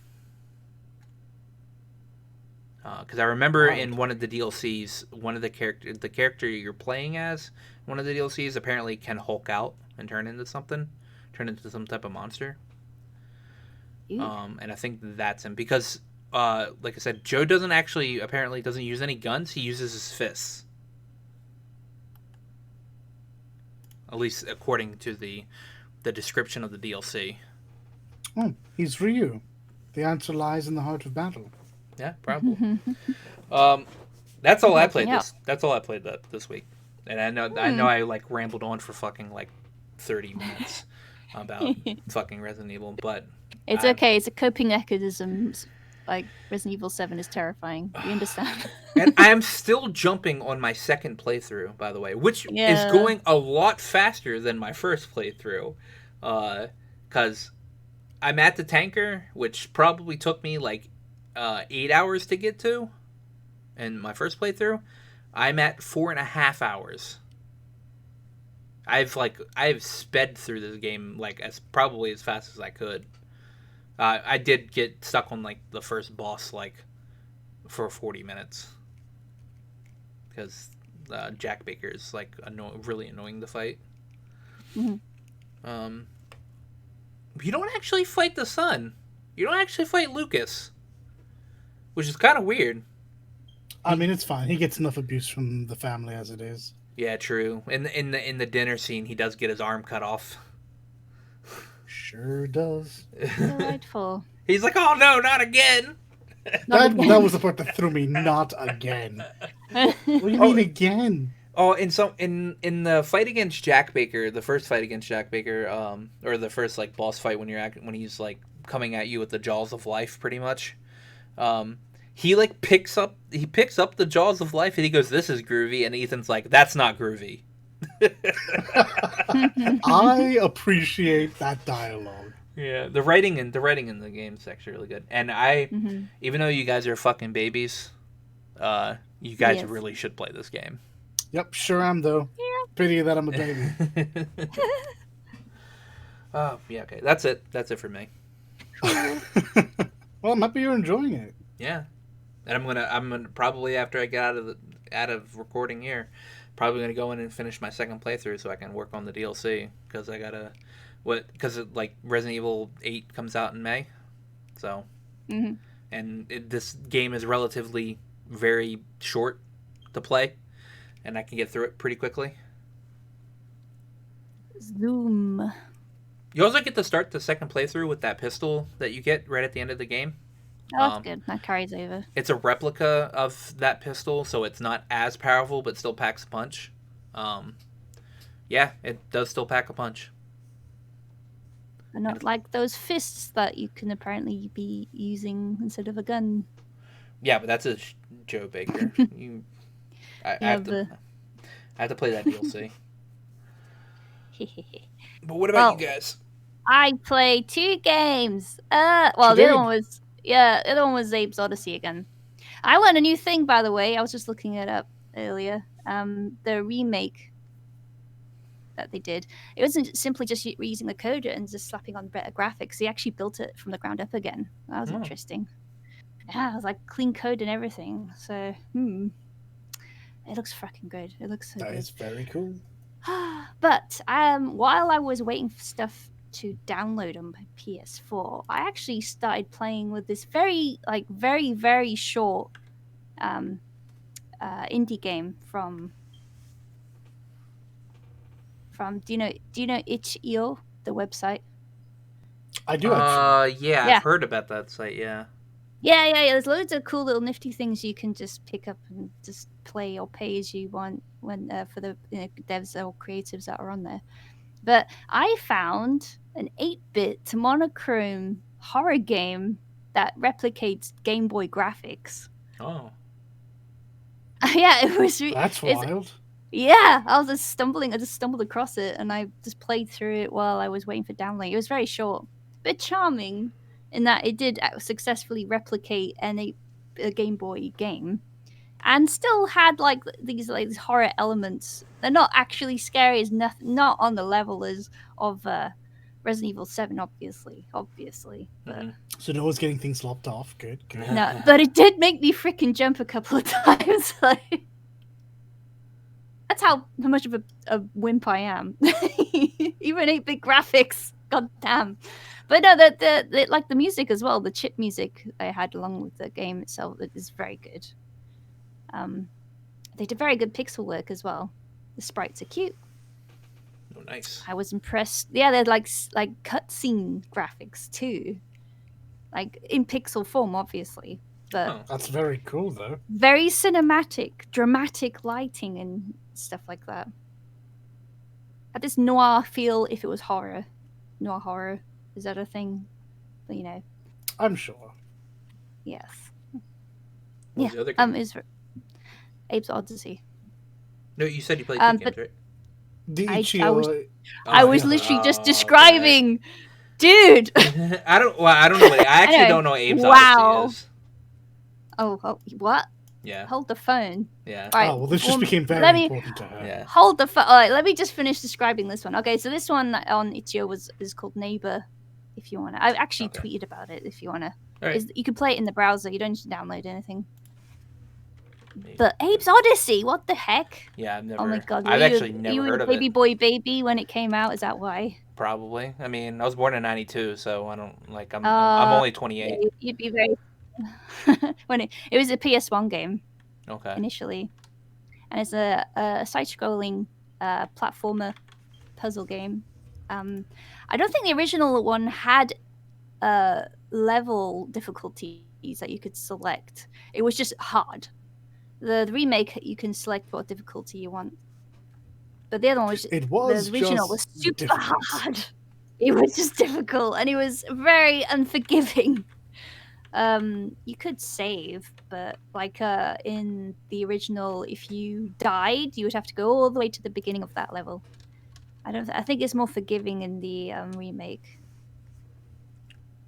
Speaker 1: Because I remember in one of the DLCs, one of the character you're playing as, one of the DLCs apparently can hulk out and turn into some type of monster. And I think that's him because, like I said, Joe apparently doesn't use any guns. He uses his fists. At least according to the description of the DLC.
Speaker 2: Oh, he's Ryu. The answer lies in the heart of battle.
Speaker 1: Yeah, probably. That's all I played That's all I played this week. And I know I like rambled on for fucking like 30 minutes about fucking Resident Evil, but
Speaker 3: it's okay. It's a coping mechanism. Like Resident Evil 7 is terrifying. We understand.
Speaker 1: And I am still jumping on my second playthrough, by the way, which is going a lot faster than my first playthrough, because I'm at the tanker, which probably took me like 8 hours to get to in my first playthrough. I'm at 4.5 hours. I've sped through this game like as fast as I could. I did get stuck on like the first boss like for 40 minutes because Jack Baker is like really annoying to fight.
Speaker 3: Mm-hmm.
Speaker 1: You don't actually fight the son. You don't actually fight Lucas, which is kind of weird.
Speaker 2: I mean, it's fine. He gets enough abuse from the family as it is.
Speaker 1: Yeah, true. In the dinner scene, he does get his arm cut off.
Speaker 2: Sure does.
Speaker 3: Delightful.
Speaker 1: He's like, "Oh no, not again!"
Speaker 2: That was the part that threw me. Not again. What do you mean again?
Speaker 1: Oh, in the fight against Jack Baker, the first fight against Jack Baker, or the first like boss fight when he's like coming at you with the jaws of life, pretty much. He like picks up the jaws of life and he goes, "This is groovy," and Ethan's like, "That's not groovy."
Speaker 2: I appreciate that dialogue.
Speaker 1: Yeah, the writing in the game is actually really good, and even though you guys are fucking babies, you guys really should play this game.
Speaker 2: Yep, sure am though. Yeah. Pity that I'm a baby.
Speaker 1: Oh yeah, okay, that's it for me.
Speaker 2: Well, I'm happy you're enjoying it.
Speaker 1: Yeah, and I'm gonna probably after I get out of recording here, probably gonna go in and finish my second playthrough so I can work on the DLC because I gotta like Resident Evil 8 comes out in May, so and this game is relatively very short to play, and I can get through it pretty quickly.
Speaker 3: Zoom.
Speaker 1: You also get to start the second playthrough with that pistol that you get right at the end of the game.
Speaker 3: Oh, that's good. That carries over.
Speaker 1: It's a replica of that pistol, so it's not as powerful, but still packs a punch. Yeah, it does still pack a punch.
Speaker 3: And not like those fists that you can apparently be using instead of a gun.
Speaker 1: Yeah, but that's a Joe Baker. I have to play that DLC. But what about you guys?
Speaker 3: I played 2 games. The other one was Abe's Odyssey again. I learned a new thing, by the way. I was just looking it up earlier. The remake that they did, it wasn't simply just reusing the coder and just slapping on better graphics. They actually built it from the ground up again. That was interesting. Yeah, it was like clean code and everything. So, it looks fucking good. It looks so good.
Speaker 2: That is very cool.
Speaker 3: But while I was waiting for stuff to download on my PS4, I actually started playing with this very, very short indie game from from. Do you know itch.io, the website?
Speaker 2: I do actually.
Speaker 1: Yeah, I've
Speaker 3: Yeah.
Speaker 1: heard about that site. Yeah.
Speaker 3: Yeah. There's loads of cool little nifty things you can just pick up and just play or pay as you want when for the devs or creatives that are on there. But I found an 8-bit monochrome horror game that replicates Game Boy graphics.
Speaker 1: Oh.
Speaker 3: Yeah, it was.
Speaker 2: That's wild.
Speaker 3: Yeah, I just stumbled across it, and I just played through it while I was waiting for download. It was very short, but charming in that it did successfully replicate a Game Boy game, and still had like these horror elements. They're not actually scary, as not on the level as of Resident Evil 7, obviously, but.
Speaker 2: So no one's getting things lopped off. Good.
Speaker 3: No, but it did make me freaking jump a couple of times. Like, that's how much of a wimp I am. Even 8-bit graphics, god damn. But no, the like the music as well. The chip music I had along with the game itself is very good. They did very good pixel work as well. The sprites are cute.
Speaker 1: Oh, nice.
Speaker 3: I was impressed. Yeah, they're like cutscene graphics too, like in pixel form, obviously. But
Speaker 2: that's very cool, though.
Speaker 3: Very cinematic, dramatic lighting and stuff like that. Had this noir feel if it was horror. Noir horror, is that a thing? But,
Speaker 2: I'm sure.
Speaker 3: Yes.
Speaker 1: What was the other game?
Speaker 3: Is Abe's Odyssey.
Speaker 1: No, you said you played 2 games, right?
Speaker 3: I was literally just describing, dude.
Speaker 1: I don't know. I actually don't know Abe's Odyssey is.
Speaker 3: Oh, what?
Speaker 1: Yeah.
Speaker 3: Hold the phone.
Speaker 1: Yeah.
Speaker 3: Right.
Speaker 2: Oh, well, this just became very important to her.
Speaker 1: Yeah.
Speaker 3: Hold the phone. All right, let me just finish describing this one. Okay, so this one on itch.io is called Neighbor. If you want to, I actually tweeted about it. If you want to,
Speaker 1: right.
Speaker 3: You can play it in the browser. You don't need to download anything. But Abe's Odyssey, what the heck?
Speaker 1: Yeah, I've never.
Speaker 3: Oh my god,
Speaker 1: I've actually never heard of it.
Speaker 3: Baby boy baby when it came out. Is that why?
Speaker 1: Probably. I mean, I was born in '92, so I don't like. I'm only 28.
Speaker 3: You'd be very. When it was a PS1 game.
Speaker 1: Okay.
Speaker 3: Initially, and it's a side-scrolling platformer puzzle game. I don't think the original one had level difficulties that you could select. It was just hard. The remake, you can select what difficulty you want, but the other one was the original was super hard. It was just difficult, and it was very unforgiving. You could save, but like in the original, if you died, you would have to go all the way to the beginning of that level. I think it's more forgiving in the remake.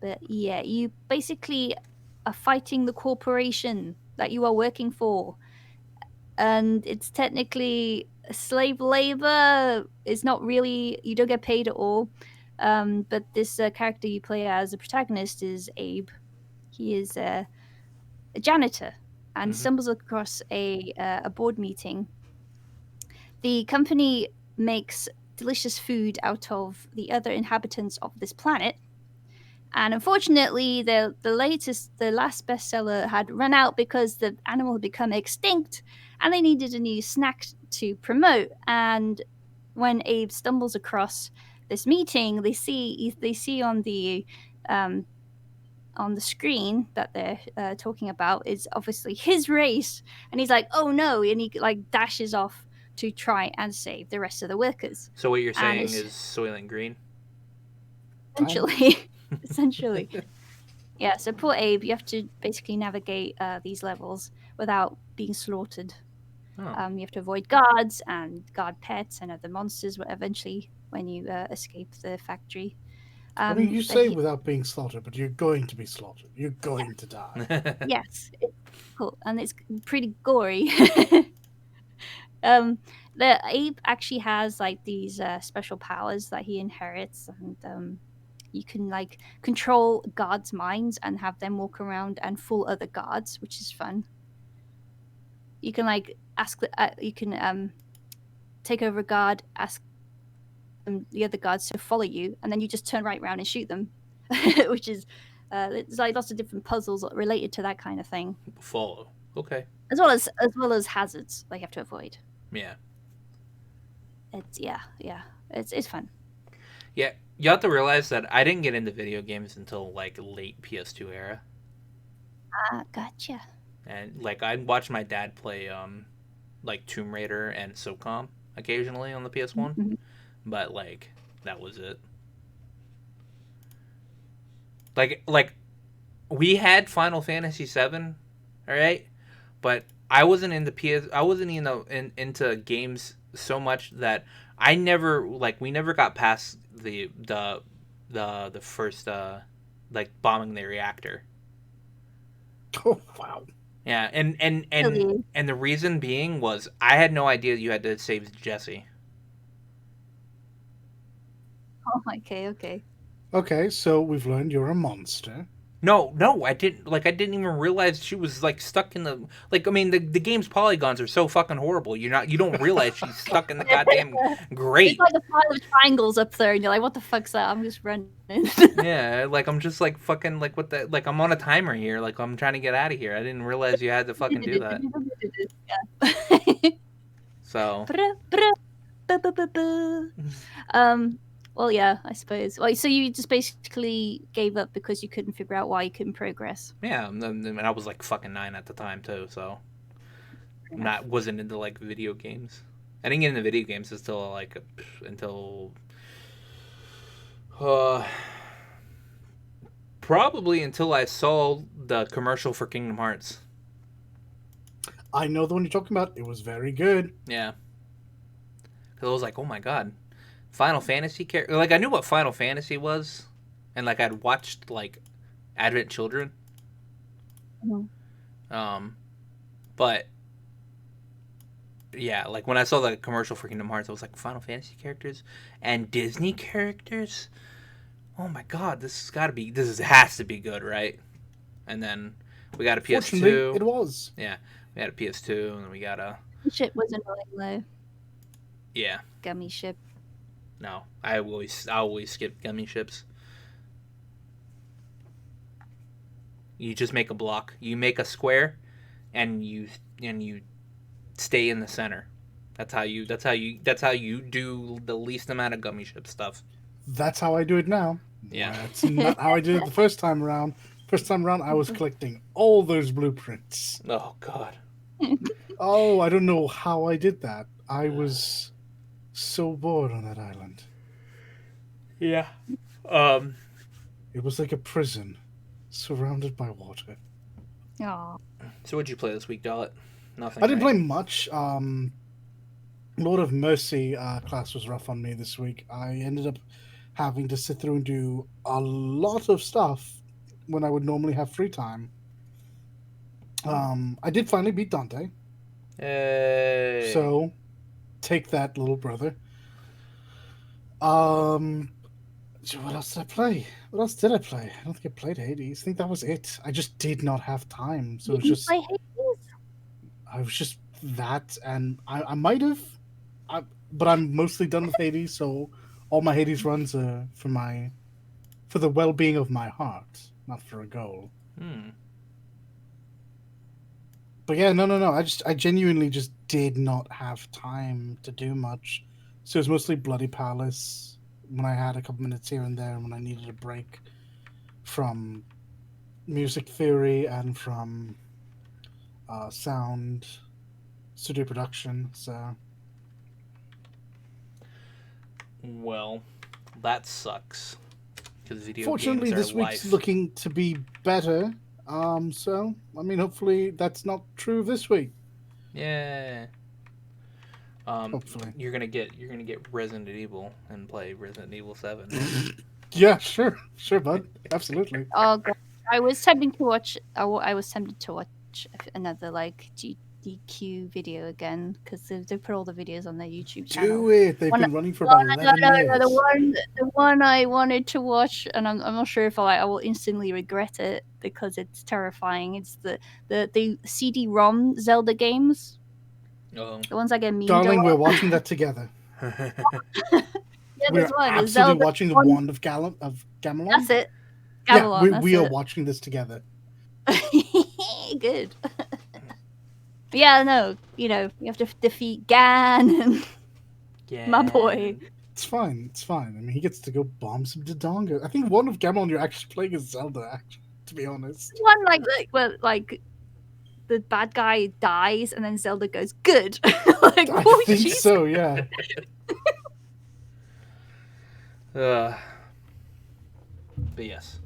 Speaker 3: But yeah, you basically are fighting the corporation that you are working for, and it's technically slave labor. It's not really, you don't get paid at all. But this character you play as, the protagonist, is Abe. He is a janitor and stumbles across a board meeting. The company makes delicious food out of the other inhabitants of this planet, and unfortunately, the last bestseller had run out because the animal had become extinct, and they needed a new snack to promote. And when Abe stumbles across this meeting, they see on the screen that they're talking about is obviously his race, and he's like, oh no, and he like dashes off to try and save the rest of the workers.
Speaker 1: So what you're saying is Soylent Green?
Speaker 3: Essentially. Yeah, so poor Abe, you have to basically navigate these levels without being slaughtered. You have to avoid guards and guard pets and other monsters eventually when you escape the factory.
Speaker 2: I mean, you say without being slaughtered, but you're going to be slaughtered. You're going to die.
Speaker 3: Yes, it's cool, and it's pretty gory. The Abe actually has like these special powers that he inherits, and you can like control guards' minds and have them walk around and fool other guards, which is fun. You can like ask, you can take over a guard, ask the other guards to follow you, and then you just turn right around and shoot them, which is there's like lots of different puzzles related to that kind of thing.
Speaker 1: Follow, okay.
Speaker 3: As well as hazards they have to avoid.
Speaker 1: Yeah.
Speaker 3: It's yeah. It's fun.
Speaker 1: Yeah, you have to realize that I didn't get into video games until like late PS2 era,
Speaker 3: Gotcha.
Speaker 1: and like I watched my dad play like Tomb Raider and SOCOM occasionally on the PS1,
Speaker 3: Mhm.
Speaker 1: but like that was it. Like we had Final Fantasy 7, all right, but I wasn't into PS. I wasn't into games so much that I never like we never got past the first like bombing the reactor.
Speaker 2: Oh wow.
Speaker 1: Yeah, and
Speaker 3: Really?
Speaker 1: and the reason being was I had no idea you had to save Jesse.
Speaker 3: Oh, okay.
Speaker 2: Okay, so we've learned you're a monster.
Speaker 1: No, I didn't. Like, I didn't even realize she was like stuck in the. Like, I mean, the game's polygons are so fucking horrible. You don't realize she's stuck in the goddamn
Speaker 3: There's
Speaker 1: grate.
Speaker 3: like a pile of triangles up there, and you're like, "What the fuck's that?" I'm just running.
Speaker 1: Yeah, like I'm just like fucking like what the like I'm on a timer here. Like I'm trying to get out of here. I didn't realize you had to fucking do that.
Speaker 3: Yeah.
Speaker 1: So
Speaker 3: um. Well, yeah, I suppose. Well, so you just basically gave up because you couldn't figure out why you couldn't progress.
Speaker 1: yeah, and I was like fucking 9 at the time too. So
Speaker 3: Fair
Speaker 1: I'm
Speaker 3: enough.
Speaker 1: not wasn't into like video games. I didn't get into video games until uh probably until I saw the commercial for Kingdom Hearts.
Speaker 2: I know the one you're talking about. It was very good.
Speaker 1: Yeah, because I was like, oh my god, Final Fantasy character. Like I knew what Final Fantasy was, and like I'd watched like Advent Children.
Speaker 3: Mhm.
Speaker 1: Um, but yeah, like when I saw the commercial for Kingdom Hearts, I was like, Final Fantasy characters and Disney characters. Oh my god, has to be good, right? And then we got a
Speaker 2: Fortunately,
Speaker 1: PS2.
Speaker 2: it was.
Speaker 1: Yeah, we had a PS2, and then we got a
Speaker 3: Ship was annoying though.
Speaker 1: yeah.
Speaker 3: Gummy ship.
Speaker 1: No, I always skip gummy ships. You just make a block. You make a square, and you stay in the center. That's how you do the least amount of gummy ship stuff.
Speaker 2: That's how I do it now.
Speaker 1: Yeah.
Speaker 2: That's not how I did it the first time around. First time around, I was collecting all those blueprints.
Speaker 1: Oh god.
Speaker 2: Oh, I don't know how I did that. I was so bored on that island.
Speaker 1: Yeah. Um.
Speaker 2: It was like a prison, surrounded by water.
Speaker 3: Aw.
Speaker 1: So what'd you play this week, Dalit? Nothing.
Speaker 2: I didn't
Speaker 1: right?
Speaker 2: play much. Lord of Mercy class was rough on me this week. I ended up having to sit through and do a lot of stuff when I would normally have free time. I did finally beat Dante,
Speaker 1: Hey.
Speaker 2: so take that, little brother. So what else did I play? What else did I play? I don't think I played Hades. I think that was it. I just did not have time, so
Speaker 3: You
Speaker 2: it was
Speaker 3: didn't
Speaker 2: just
Speaker 3: play Hades?
Speaker 2: I was just that, and I might have, but I'm mostly done with Hades. So all my Hades runs are for the well-being of my heart, not for a goal.
Speaker 1: Hmm.
Speaker 2: But yeah, no. I genuinely just did not have time to do much. So it was mostly Bloody Palace when I had a couple minutes here and there when I needed a break from music theory and from sound studio production. So
Speaker 1: Well, that sucks. Because video
Speaker 2: fortunately,
Speaker 1: games are
Speaker 2: this week's
Speaker 1: life.
Speaker 2: looking to be better. So I mean, hopefully that's not true this week.
Speaker 1: Yeah.
Speaker 2: Hopefully,
Speaker 1: you're gonna get Resident Evil and play Resident Evil 7.
Speaker 2: yeah, sure, bud, absolutely.
Speaker 3: Oh god, I was tempting to watch. I was tempted to watch another like GDQ video again because they put all the videos on their YouTube channel.
Speaker 2: Do it. They've been running for about 11 years.
Speaker 3: The one I wanted to watch, and I'm not sure if I will instantly regret it because it's terrifying. It's the CD-ROM Zelda games,
Speaker 1: Oh.
Speaker 3: the ones I get memed
Speaker 2: Darling,
Speaker 3: a
Speaker 2: we're
Speaker 3: lot.
Speaker 2: watching that together.
Speaker 3: Yeah,
Speaker 2: We're
Speaker 3: there's one. The
Speaker 2: absolutely
Speaker 3: Zelda
Speaker 2: watching the
Speaker 3: one.
Speaker 2: Wand of Gamelon.
Speaker 3: That's it.
Speaker 2: Yeah,
Speaker 3: Gamelon,
Speaker 2: we are
Speaker 3: that's
Speaker 2: watching this together.
Speaker 3: it. Good. Yeah, no, you have to defeat Gan and
Speaker 1: Yeah.
Speaker 3: my boy.
Speaker 2: It's fine. It's fine. I mean, he gets to go bomb some Dodongo. I think one of Gamon you're actually playing as Zelda. Actually, to be honest.
Speaker 3: One where the bad guy dies and then Zelda goes good. Like,
Speaker 2: I
Speaker 3: oh
Speaker 2: think
Speaker 3: jeez.
Speaker 2: so. Yeah.
Speaker 1: But yes.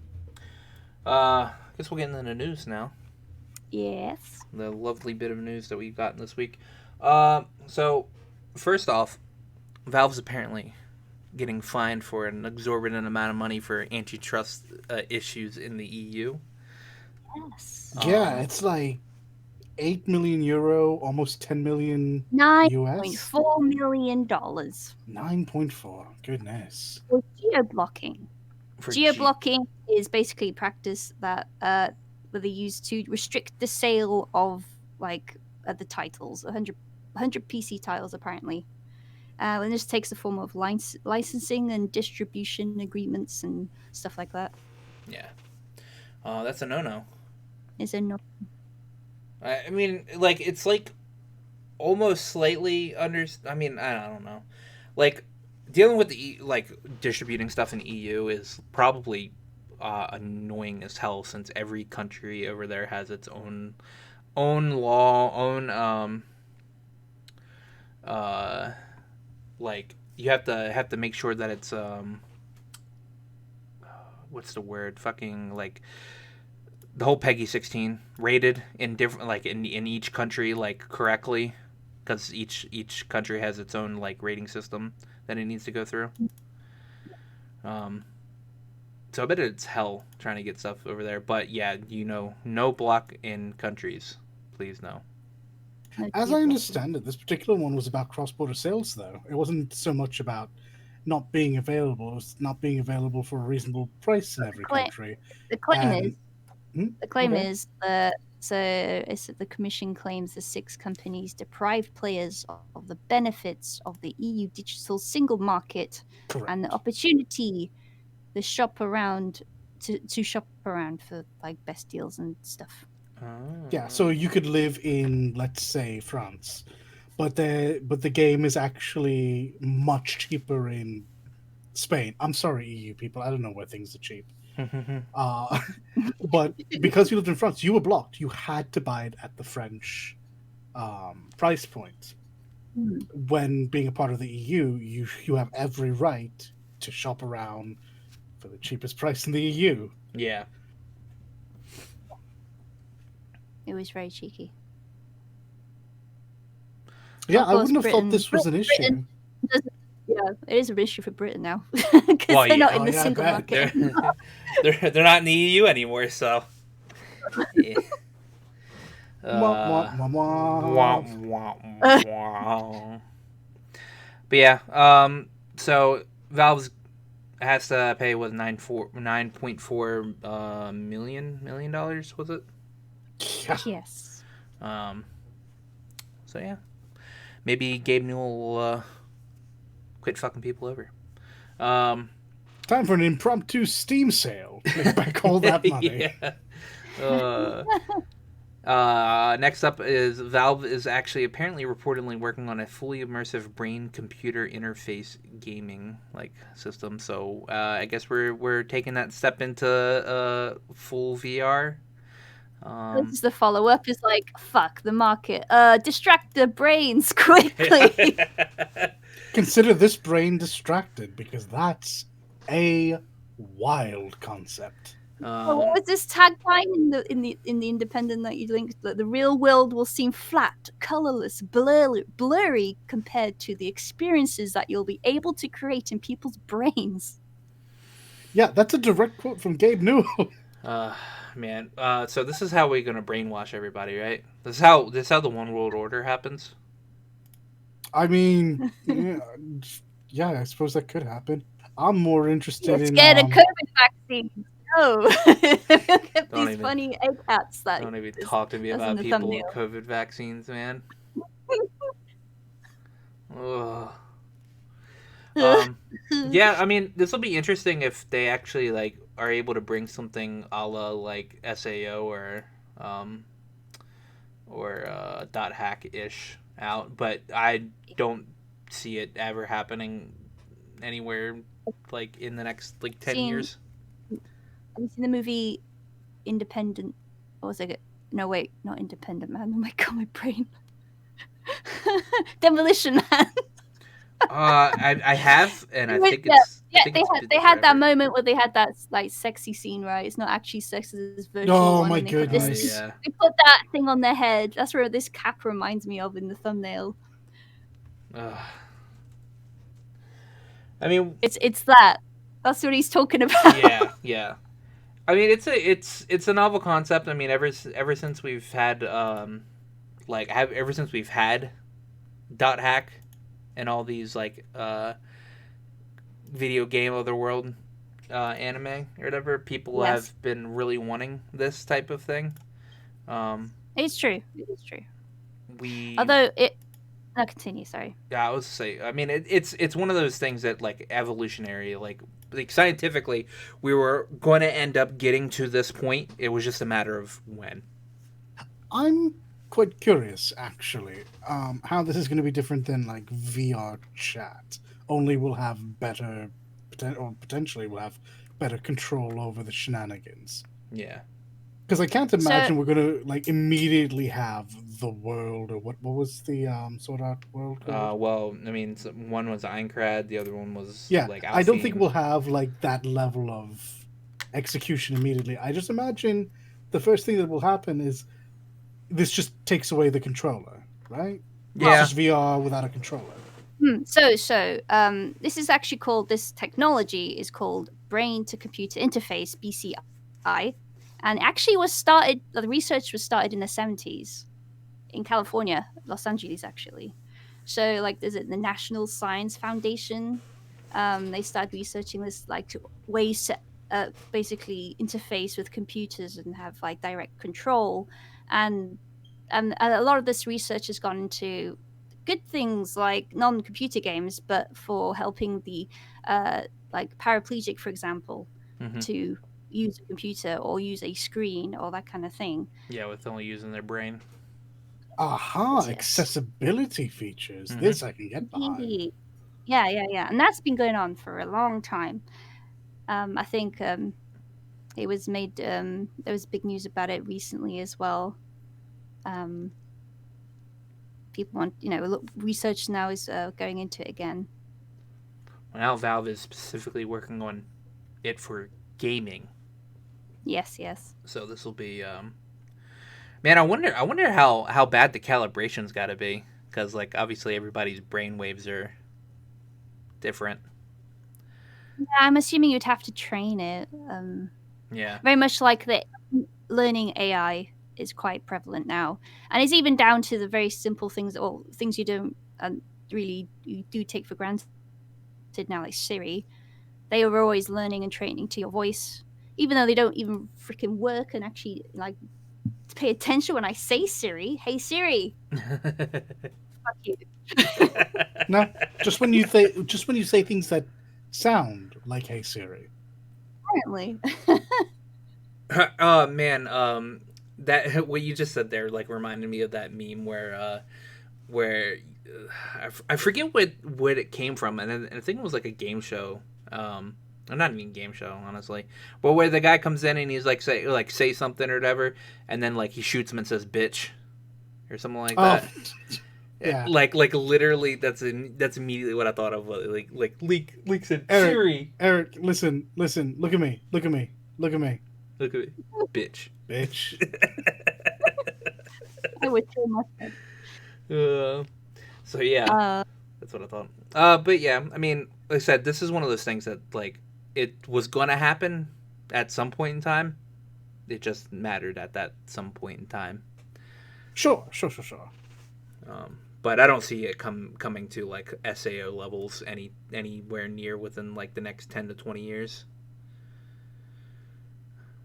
Speaker 1: I guess we'll get into the news now.
Speaker 3: Yes.
Speaker 1: The lovely bit of news that we've gotten this week. So, first off, Valve's apparently getting fined for an exorbitant amount of money for antitrust issues in the EU.
Speaker 3: Yes.
Speaker 2: Yeah, it's like 8 million euro, almost 10 million US.
Speaker 3: $9.4 million
Speaker 2: 9.4. Goodness.
Speaker 3: for geo-blocking. Geo-blocking is basically a practice that they use to restrict the sale of the titles, 100 PC titles apparently. And this takes the form of licensing and distribution agreements and stuff like that.
Speaker 1: Yeah. That's a no-no.
Speaker 3: Is a no.
Speaker 1: I mean, like, it's like almost slightly I mean, I don't know. Like, dealing with distributing stuff in EU is probably annoying as hell, since every country over there has its own law, own like, you have to make sure that it's what's the word? Fucking, like, the whole Peggy 16 rated in different, like, in each country, like, correctly, because each country has its own, like, rating system that it needs to go through. So I bet it's hell trying to get stuff over there. But yeah, no block in countries, please, no.
Speaker 2: As I understand it, this particular one was about cross-border sales, though. It wasn't so much about not being available; it was not being available for a reasonable price in every country.
Speaker 3: The claim
Speaker 2: And,
Speaker 3: is the Commission claims the 6 companies deprived players of the benefits of the EU digital single market and the opportunity to shop around for like best deals and stuff.
Speaker 2: Yeah, so you could live in, let's say, France, but the game is actually much cheaper in Spain. I'm sorry, EU people. I don't know where things are cheap. But because you lived in France, you were blocked. You had to buy it at the French price point. When being a part of the EU, you have every right to shop around for the cheapest price in the EU.
Speaker 1: Yeah.
Speaker 3: It was very cheeky.
Speaker 2: Yeah, I wouldn't have thought this was an issue.
Speaker 3: Yeah, it is an issue for Britain now because they're not in the single market.
Speaker 1: They're not in the EU anymore, so. Yeah. But yeah, so Valve has to pay with $9.4 million, was it?
Speaker 3: Yes.
Speaker 1: So yeah, maybe Gabe Newell will quit fucking people over.
Speaker 2: Time for an impromptu Steam sale. Make back all that money.
Speaker 1: Next up is Valve is actually apparently reportedly working on a fully immersive brain-computer interface gaming system. So I guess we're taking that step into full VR.
Speaker 3: This is the follow-up. Is like, fuck the market. Distract the brains quickly.
Speaker 2: Consider this brain distracted, because that's a wild concept.
Speaker 3: What was this tagline in the Independent that you linked? That the real world will seem flat, colorless, blurry compared to the experiences that you'll be able to create in people's brains.
Speaker 2: Yeah, that's a direct quote from Gabe Newell.
Speaker 1: Man. So this is how we're gonna brainwash everybody, right? This is how the one world order happens.
Speaker 2: I mean, yeah, I suppose that could happen. I'm more interested in
Speaker 3: scared of COVID vaccines. No, get these funny egg hats that.
Speaker 1: Don't even talk to me about people with COVID vaccines, man. Yeah, I mean, this will be interesting if they actually are able to bring something a la SAO or dot hack ish out, but I don't see it ever happening anywhere like in the next like 10
Speaker 3: Seen,
Speaker 1: years.
Speaker 3: have you seen the movie Independent? What was it? No, wait, not Independent Man. Oh my god, my brain. Demolition Man.
Speaker 1: I have, and I think
Speaker 3: Yeah,
Speaker 1: it's
Speaker 3: yeah.
Speaker 1: I think it's been
Speaker 3: They had that
Speaker 1: forever.
Speaker 3: moment where they had that like sexy scene, right? It's not actually sex; it's virtual
Speaker 2: Oh
Speaker 3: one,
Speaker 2: my
Speaker 3: and they put this.
Speaker 1: Oh
Speaker 2: goodness.
Speaker 1: yeah.
Speaker 3: They put that thing on their head. That's where this cap reminds me of in the thumbnail.
Speaker 1: Ugh. I mean,
Speaker 3: It's that. That's what he's talking about.
Speaker 1: yeah, yeah. I mean, it's a novel concept. I mean, ever since we've had ever since we've had dot hack and all these like video game of the world anime or whatever, people
Speaker 3: Yes,
Speaker 1: have been really wanting this type of thing. Um,
Speaker 3: it's true. It's true.
Speaker 1: we
Speaker 3: Although it. No, continue. Sorry.
Speaker 1: Yeah, I was say. I mean, it's one of those things that like evolutionary, like scientifically, we were going to end up getting to this point. It was just a matter of when.
Speaker 2: I'm quite curious, actually, how this is going to be different than like VR chat. Only we'll have better, or potentially we'll have better control over the shenanigans.
Speaker 1: Yeah.
Speaker 2: Because I can't
Speaker 3: So
Speaker 2: imagine we're going to like immediately have the world, or what was the Sword Art world called?
Speaker 1: Well, I mean, one was Aincrad, the other one was
Speaker 2: Yeah,
Speaker 1: like
Speaker 2: I don't think
Speaker 1: Alcine.
Speaker 2: we'll have like that level of execution immediately. I just imagine the first thing that will happen is this just takes away the controller, right? It's
Speaker 1: Yeah.
Speaker 2: just VR without a controller.
Speaker 3: this is actually called, this technology is called brain to computer interface, BCI, and actually was started. The research was started in the 70s in California, Los Angeles, actually. So like, there's the National Science Foundation. They started researching this, like ways to basically interface with computers and have like direct control, and a lot of this research has gone into good things like non-computer games, but for helping the like paraplegic, for example,
Speaker 1: Hmm.
Speaker 3: to use a computer or use a screen or that kind of thing.
Speaker 1: Yeah, with only using their brain.
Speaker 2: Aha,
Speaker 3: Yes.
Speaker 2: accessibility features.
Speaker 1: Hmm.
Speaker 2: This I can get behind.
Speaker 3: Indeed. Yeah. And that's been going on for a long time. I think it was made, there was big news about it recently as well. Um, people want, research now is going into it again.
Speaker 1: Well, now Valve is specifically working on it for gaming,
Speaker 3: Yes.
Speaker 1: so this will be. Man, I wonder how bad the calibration's got to be, because like obviously everybody's brain waves are different.
Speaker 3: Yeah, I'm assuming you'd have to train it.
Speaker 1: Yeah.
Speaker 3: Very much like the learning AI is quite prevalent now, and it's even down to the very simple things, or things you don't really, you do take for granted now, like Siri. They are always learning and training to your voice, even though they don't even freaking work and actually like pay attention when I say Siri. Hey Siri, fuck you.
Speaker 2: No, just when you say things that sound like "Hey Siri."
Speaker 3: Apparently.
Speaker 1: Oh man, that what you just said there like reminded me of that meme where I forget what it came from, and I think it was like a game show. Or not even a game show, honestly, but where the guy comes in and he's like say something or whatever, and then like he shoots him and says "bitch" or something like
Speaker 2: Oh,
Speaker 1: that.
Speaker 2: yeah.
Speaker 1: Like literally, that's immediately what I thought of. Like leak said
Speaker 2: Eric,
Speaker 1: Siri.
Speaker 2: Eric, listen, look at me, look at me, look at me,
Speaker 1: Look at me, bitch.
Speaker 2: bitch.
Speaker 3: I would kill myself.
Speaker 1: uh, so yeah,
Speaker 3: Uh,
Speaker 1: that's what I thought. But yeah, I mean, like I said, this is one of those things that like it was gonna happen at some point in time. It just mattered at that some point in time.
Speaker 2: Sure.
Speaker 1: But I don't see it coming to like SAO levels anywhere near within like the next 10 to 20 years.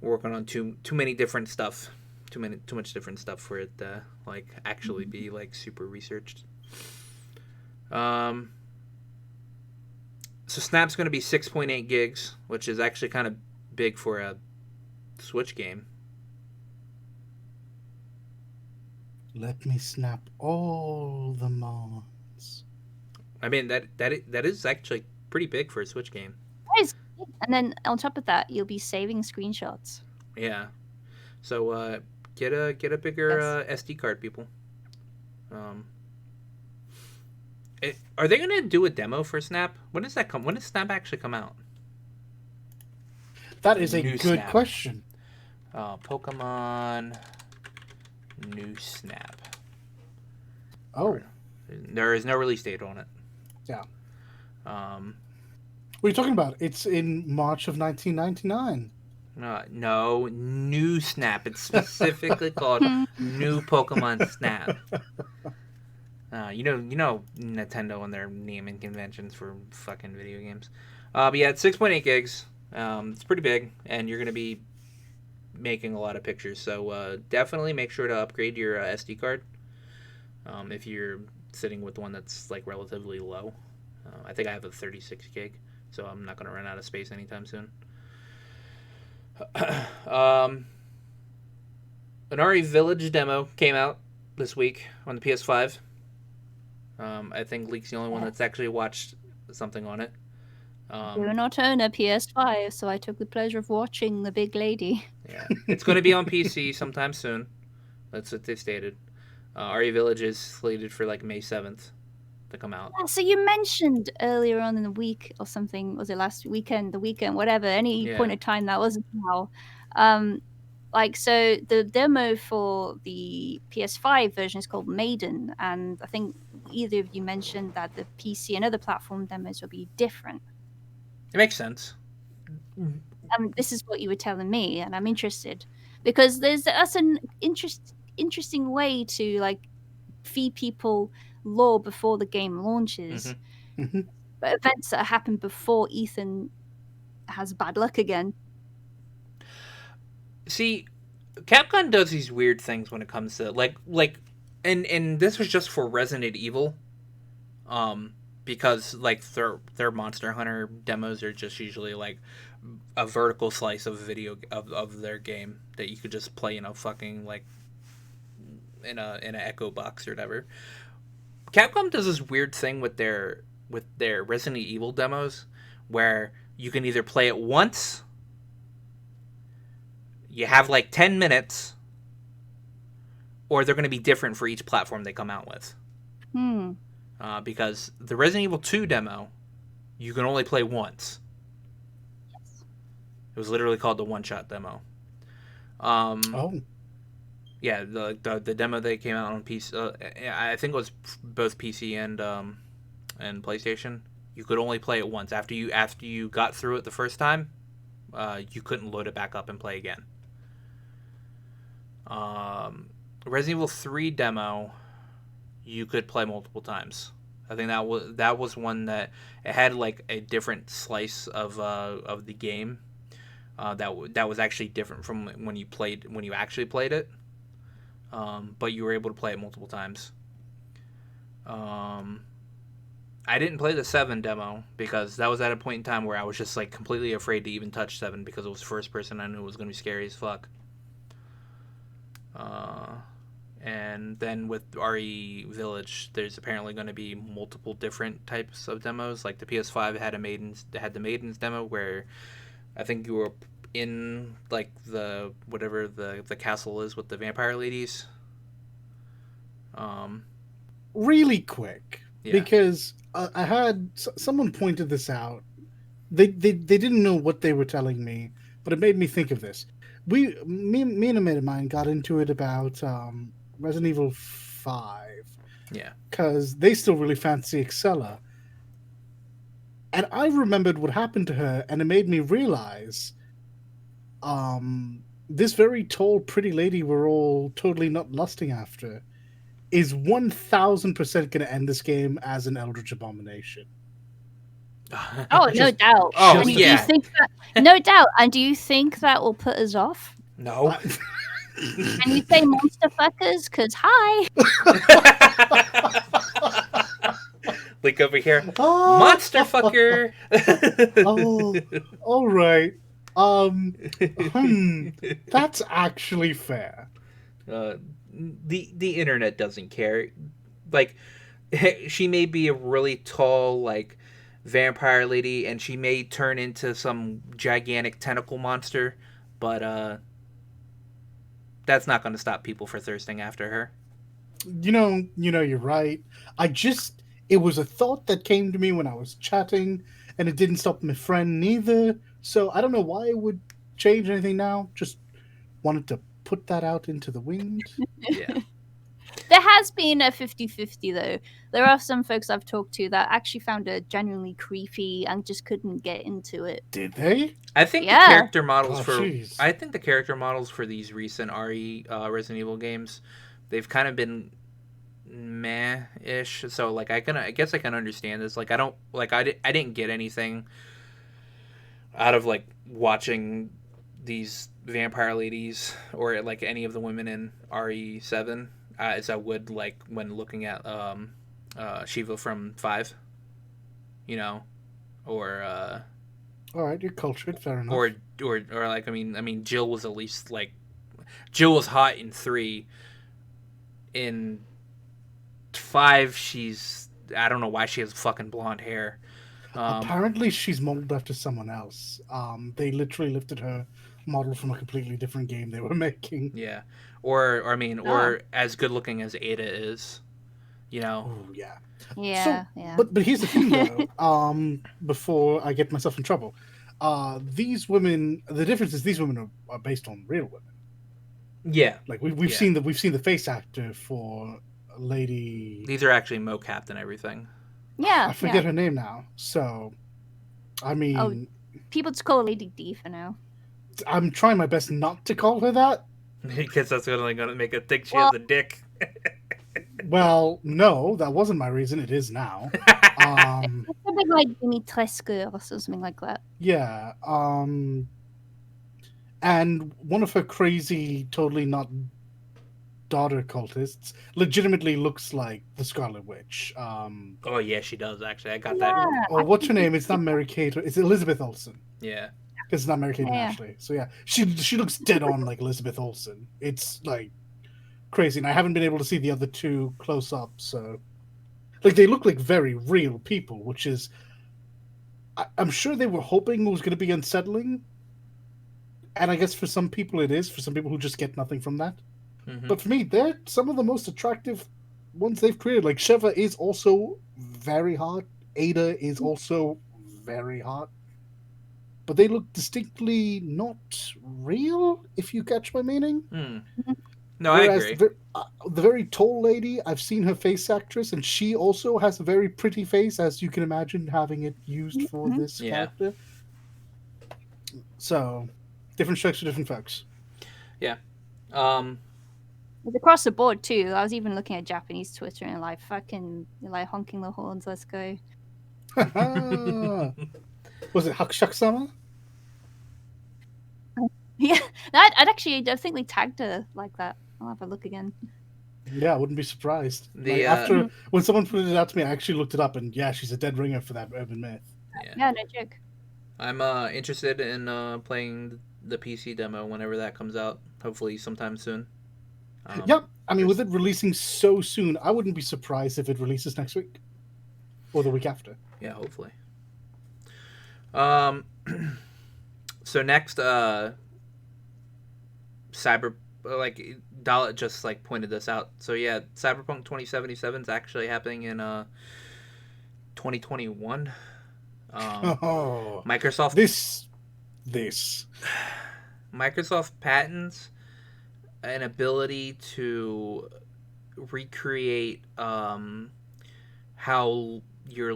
Speaker 1: We're working on too many different stuff, too much different stuff for it to like actually be like super researched. Um, so Snap's going to be 6.8 gigs, which is actually kind of big for a Switch game.
Speaker 2: Let me snap all the mons.
Speaker 1: I mean that is actually pretty big for a Switch game.
Speaker 3: And then on top of that, you'll be saving screenshots.
Speaker 1: Yeah. So get a bigger SD card, people. Are they gonna do a demo for Snap? When does that come? When does Snap actually come out?
Speaker 2: That is a good question.
Speaker 1: Pokemon New Snap.
Speaker 2: Oh.
Speaker 1: There is no release date on it.
Speaker 2: Yeah. What are you talking about? It's in March of 1999.
Speaker 1: No, New Snap. It's specifically called New Pokemon Snap. You know Nintendo and their naming conventions for fucking video games. But yeah, it's 6.8 gigs. It's pretty big, and you're going to be making a lot of pictures. So definitely make sure to upgrade your SD card if you're sitting with one that's like relatively low. I think I have a 36 gig, so I'm not going to run out of space anytime soon. An RE Village demo came out this week on the PS5. I think Leek's the only one that's actually watched something on it.
Speaker 3: Do not own a PS5, so I took the pleasure of watching the big lady.
Speaker 1: Yeah, it's going to be on PC sometime soon. That's what they stated. RE Village is slated for like May 7th to come out.
Speaker 3: Yeah, so you mentioned earlier on in the week or something, was it last weekend, the weekend, whatever, any point of time that wasn't now. So the demo for the PS5 version is called Maiden, and I think either of you mentioned that the PC and other platform demos will be different.
Speaker 1: It makes sense.
Speaker 3: This is what you were telling me, and I'm interested because that's an interesting way to like feed people lore before the game launches.
Speaker 2: Mm-hmm.
Speaker 3: But events that happen before Ethan has bad luck again.
Speaker 1: See, Capcom does these weird things when it comes to and this was just for Resident Evil, because like their Monster Hunter demos are just usually like a vertical slice of video of their game that you could just play in a fucking like in an Echo box or whatever. Capcom does this weird thing with their Resident Evil demos where you can either play it once, you have like 10 minutes, or they're going to be different for each platform they come out with. Because the Resident Evil 2 demo, you can only play once.
Speaker 3: Yes.
Speaker 1: It was literally called the one-shot demo. Yeah, the demo that came out on PC, I think it was both PC and PlayStation. You could only play it once. After you got through it the first time, you couldn't load it back up and play again. Resident Evil 3 demo, you could play multiple times. I think that was one that it had like a different slice of the game. That was actually different from when you actually played it. But you were able to play it multiple times. I didn't play the 7 demo because that was at a point in time where I was just like completely afraid to even touch 7 because it was first person. I knew it was going to be scary as fuck. And then with RE Village, there's apparently going to be multiple different types of demos. Like the PS5 had the Maidens demo where I think you were in like the whatever the castle is with the vampire ladies.
Speaker 2: Really quick, because I had someone pointed this out. They didn't know what they were telling me, but it made me think of this. Me and a mate of mine got into it about Resident Evil 5.
Speaker 1: Yeah.
Speaker 2: Because they still really fancy Excella. And I remembered what happened to her, and it made me realize this very tall, pretty lady we're all totally not lusting after is 1,000% going to end this game as an Eldritch Abomination.
Speaker 3: Oh, no doubt.
Speaker 1: Oh,
Speaker 3: and
Speaker 1: yeah.
Speaker 3: Do you think no doubt. And do you think that will put us off?
Speaker 1: No.
Speaker 3: Can you say monster fuckers? Because hi.
Speaker 1: Like over here. Monster fucker.
Speaker 2: All right. That's actually fair.
Speaker 1: The internet doesn't care. Like, she may be a really tall, like, vampire lady, and she may turn into some gigantic tentacle monster, but that's not going to stop people from thirsting after her.
Speaker 2: You're right. It was a thought that came to me when I was chatting, and it didn't stop my friend neither. So I don't know why it would change anything now. Just wanted to put that out into the wind.
Speaker 1: Yeah.
Speaker 3: There has been a 50-50 though. There are some folks I've talked to that actually found it genuinely creepy and just couldn't get into it.
Speaker 2: Did they?
Speaker 1: I think
Speaker 3: Yeah.
Speaker 1: the character models
Speaker 2: Oh,
Speaker 1: for
Speaker 2: jeez.
Speaker 1: I think the character models for these recent RE Resident Evil games, they've kind of been meh-ish. So like I guess I can understand this. Like I don't like I didn't get anything out of like watching these vampire ladies or like any of the women in RE7 as I would like when looking at Shiva from 5, you know, or
Speaker 2: All right, you're cultured. Fair enough.
Speaker 1: or like I mean Jill was at least like Jill was hot in 3. In 5 she's I don't know why she has fucking blonde hair.
Speaker 2: Apparently, she's modeled after someone else. They literally lifted her model from a completely different game they were making.
Speaker 1: Yeah. Or I mean or as good looking as Ada is, you know.
Speaker 2: Oh yeah.
Speaker 3: Yeah,
Speaker 2: So,
Speaker 3: yeah.
Speaker 2: but here's the thing though. Before I get myself in trouble, these women. The difference is these women are based on real women.
Speaker 1: Yeah.
Speaker 2: Like we've
Speaker 1: Yeah.
Speaker 2: seen the face actor for Lady.
Speaker 1: These are actually mocapped and everything.
Speaker 3: Yeah.
Speaker 2: I forget her name now. So, I mean,
Speaker 3: People just call her Lady D for now.
Speaker 2: I'm trying my best not to call her that.
Speaker 1: Because that's only going to make her think she
Speaker 3: Well-
Speaker 1: has a dick.
Speaker 2: Well, no, that wasn't my reason. It is now.
Speaker 3: Something like Dimitrescu or something like that.
Speaker 2: Yeah. And one of her crazy, totally not daughter cultists legitimately looks like the Scarlet Witch.
Speaker 1: Oh yeah, she does actually. I got
Speaker 3: Yeah.
Speaker 1: that.
Speaker 2: Or what's her name? It's not Mary Kate. It's Elizabeth Olsen.
Speaker 1: Yeah.
Speaker 2: Because it's not Mary Kate and
Speaker 3: Yeah.
Speaker 2: Ashley. So yeah, she looks dead on like Elizabeth Olsen. It's like crazy, and I haven't been able to see the other two close up. So like they look like very real people, which is I'm sure they were hoping it was going to be unsettling. And I guess for some people it is. For some people who just get nothing from that.
Speaker 1: Mm-hmm.
Speaker 2: But for me, they're some of the most attractive ones they've created. Like Sheva is also very hot. Ada is also very hot. But they look distinctly not real, if you catch my meaning.
Speaker 1: No, I agree.
Speaker 2: The very tall lady, I've seen her face actress, and she also has a very pretty face, as you can imagine, having it used for this character. So, different strokes for different folks.
Speaker 1: Yeah.
Speaker 3: It's across the board too. I was even looking at Japanese Twitter and like fucking like honking the horns. Let's go.
Speaker 2: Was it Hakushak-sama?
Speaker 3: Yeah, I think they tagged her like that. I'll have a look again.
Speaker 2: Yeah, I wouldn't be surprised.
Speaker 1: The,
Speaker 2: when someone put it out to me, I actually looked it up, and yeah, she's a dead ringer for that urban myth.
Speaker 3: Yeah, no joke.
Speaker 1: I'm interested in playing the PC demo whenever that comes out. Hopefully sometime soon.
Speaker 2: Yep. I mean, with it releasing so soon, I wouldn't be surprised if it releases next week or the week after.
Speaker 1: Yeah, hopefully. So next, Dalit just like pointed this out. So yeah, Cyberpunk 2077 is actually happening in 2021. Microsoft.
Speaker 2: This.
Speaker 1: Microsoft patents an ability to recreate how your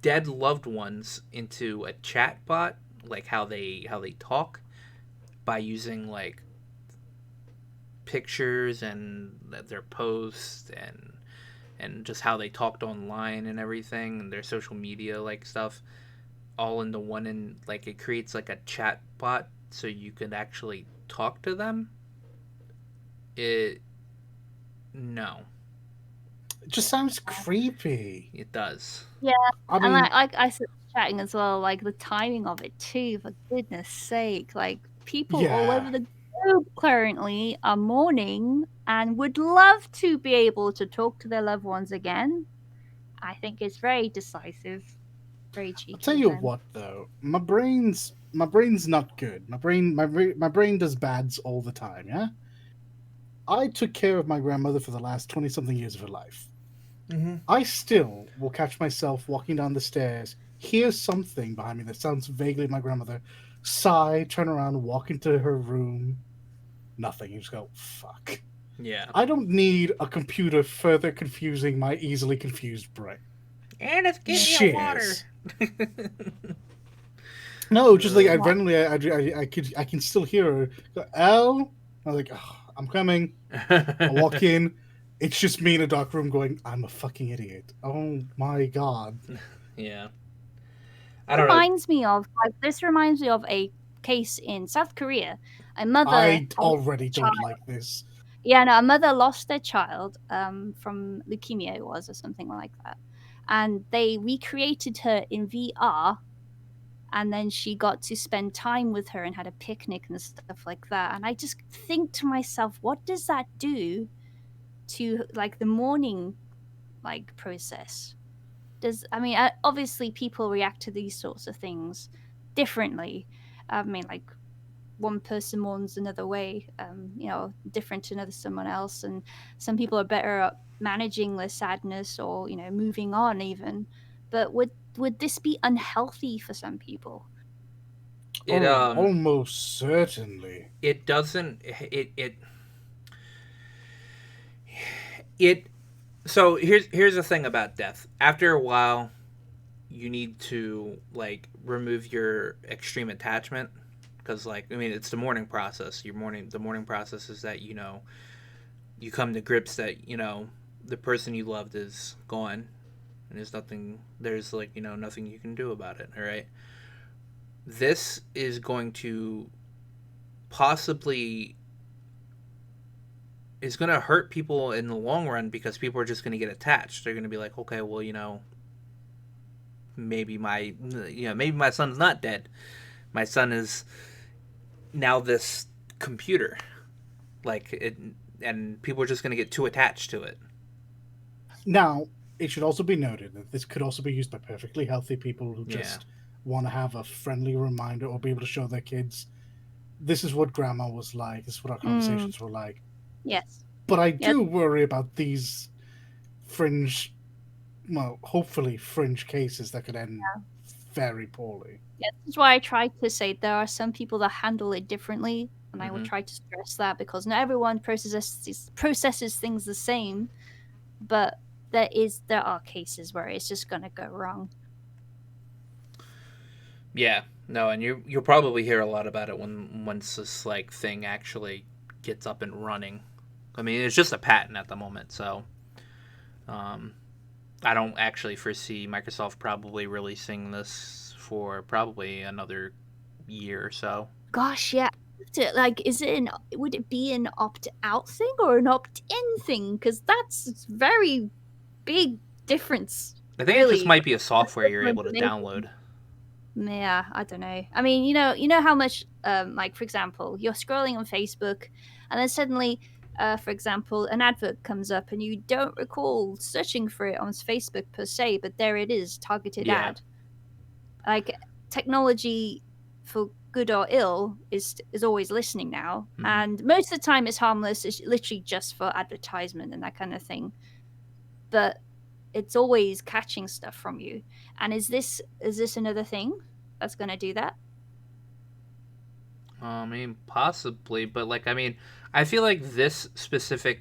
Speaker 1: dead loved ones into a chat bot, like how they talk, by using like pictures and their posts and just how they talked online and everything, and their social media like stuff, all into one. And like it creates like a chat bot so you could actually talk to them. No.
Speaker 2: It just sounds creepy.
Speaker 1: It does.
Speaker 3: Yeah,
Speaker 2: I mean,
Speaker 3: and like I said chatting as well, like the timing of it too, for goodness sake. Like people all over the globe currently are mourning and would love to be able to talk to their loved ones again. I think it's very decisive, very
Speaker 2: I'll tell
Speaker 3: cheeky of
Speaker 2: you
Speaker 3: them.
Speaker 2: what, though, my brain's not good. My brain does bads all the time. Yeah, I took care of my grandmother for the last 20 something years of her life.
Speaker 1: Mm-hmm.
Speaker 2: I still will catch myself walking down the stairs, hear something behind me that sounds vaguely like my grandmother, sigh, turn around, walk into her room, nothing. You just go, fuck.
Speaker 1: Yeah.
Speaker 2: I don't need a computer further confusing my easily confused brain.
Speaker 1: And it's getting me a water.
Speaker 2: Cheers. No, just like I
Speaker 3: What?
Speaker 2: randomly, I can still hear her go, "Al." I was like, oh, "I'm coming." I walk in. It's just me in a dark room going, "I'm a fucking idiot." Oh my god.
Speaker 1: Yeah. I don't know.
Speaker 3: This reminds me of a case in South Korea. A mother
Speaker 2: I
Speaker 3: lost
Speaker 2: already
Speaker 3: a
Speaker 2: don't
Speaker 3: child.
Speaker 2: like this.
Speaker 3: Yeah, no, a mother lost their child from leukemia, it was, or something like that. And they recreated her in VR, and then she got to spend time with her and had a picnic and stuff like that. And I just think to myself, what does that do to like the mourning like process? Obviously people react to these sorts of things differently. I mean, like one person mourns another way, different to another someone else, and some people are better at managing their sadness or moving on even. But would this be unhealthy for some people?
Speaker 1: It
Speaker 2: Oh, almost certainly.
Speaker 1: it doesn't it so here's the thing about death. After a while, you need to like remove your extreme attachment because like I mean it's the mourning process. The mourning process is that you come to grips that the person you loved is gone and there's like nothing you can do about it. All right, this is going to possibly is going to hurt people in the long run because people are just going to get attached. They're going to be like, okay, well, maybe my son's not dead. My son is now this computer. Like it, and people are just going to get too attached to it.
Speaker 2: Now, it should also be noted that this could also be used by perfectly healthy people who
Speaker 1: Yeah.
Speaker 2: just want to have a friendly reminder or be able to show their kids, this is what grandma was like, this is what our
Speaker 3: Mm,
Speaker 2: conversations were like.
Speaker 3: yes.
Speaker 2: But I
Speaker 3: Yes.
Speaker 2: do worry about these fringe, well, hopefully fringe cases that could end very poorly.
Speaker 3: Yeah, this is why I try to say there are some people that handle it differently, and I would
Speaker 1: Mm-hmm.
Speaker 3: try to stress that because not everyone processes things the same. But there are cases where it's just gonna go wrong.
Speaker 1: Yeah. No, and you'll probably hear a lot about it once this like thing actually gets up and running. I mean, it's just a patent at the moment, so um, I don't actually foresee Microsoft probably releasing this for probably another year or so.
Speaker 3: Gosh, yeah. Like, would it be an opt out thing or an opt in thing? Because that's very big difference,
Speaker 1: I think it just
Speaker 3: really.
Speaker 1: might be a software you're able to
Speaker 3: Information.
Speaker 1: download.
Speaker 3: Yeah, I don't know. I mean, you know how much, like for example, you're scrolling on Facebook, and then suddenly, for example, an advert comes up, and you don't recall searching for it on Facebook per se, but there it is, targeted
Speaker 1: Yeah.
Speaker 3: ad. Like technology, for good or ill, is always listening now,
Speaker 1: Mm-hmm.
Speaker 3: and most of the time it's harmless. It's literally just for advertisement and that kind of thing. But it's always catching stuff from you. And is this another thing that's going to do that?
Speaker 1: I mean, possibly, but like, I mean, I feel like this specific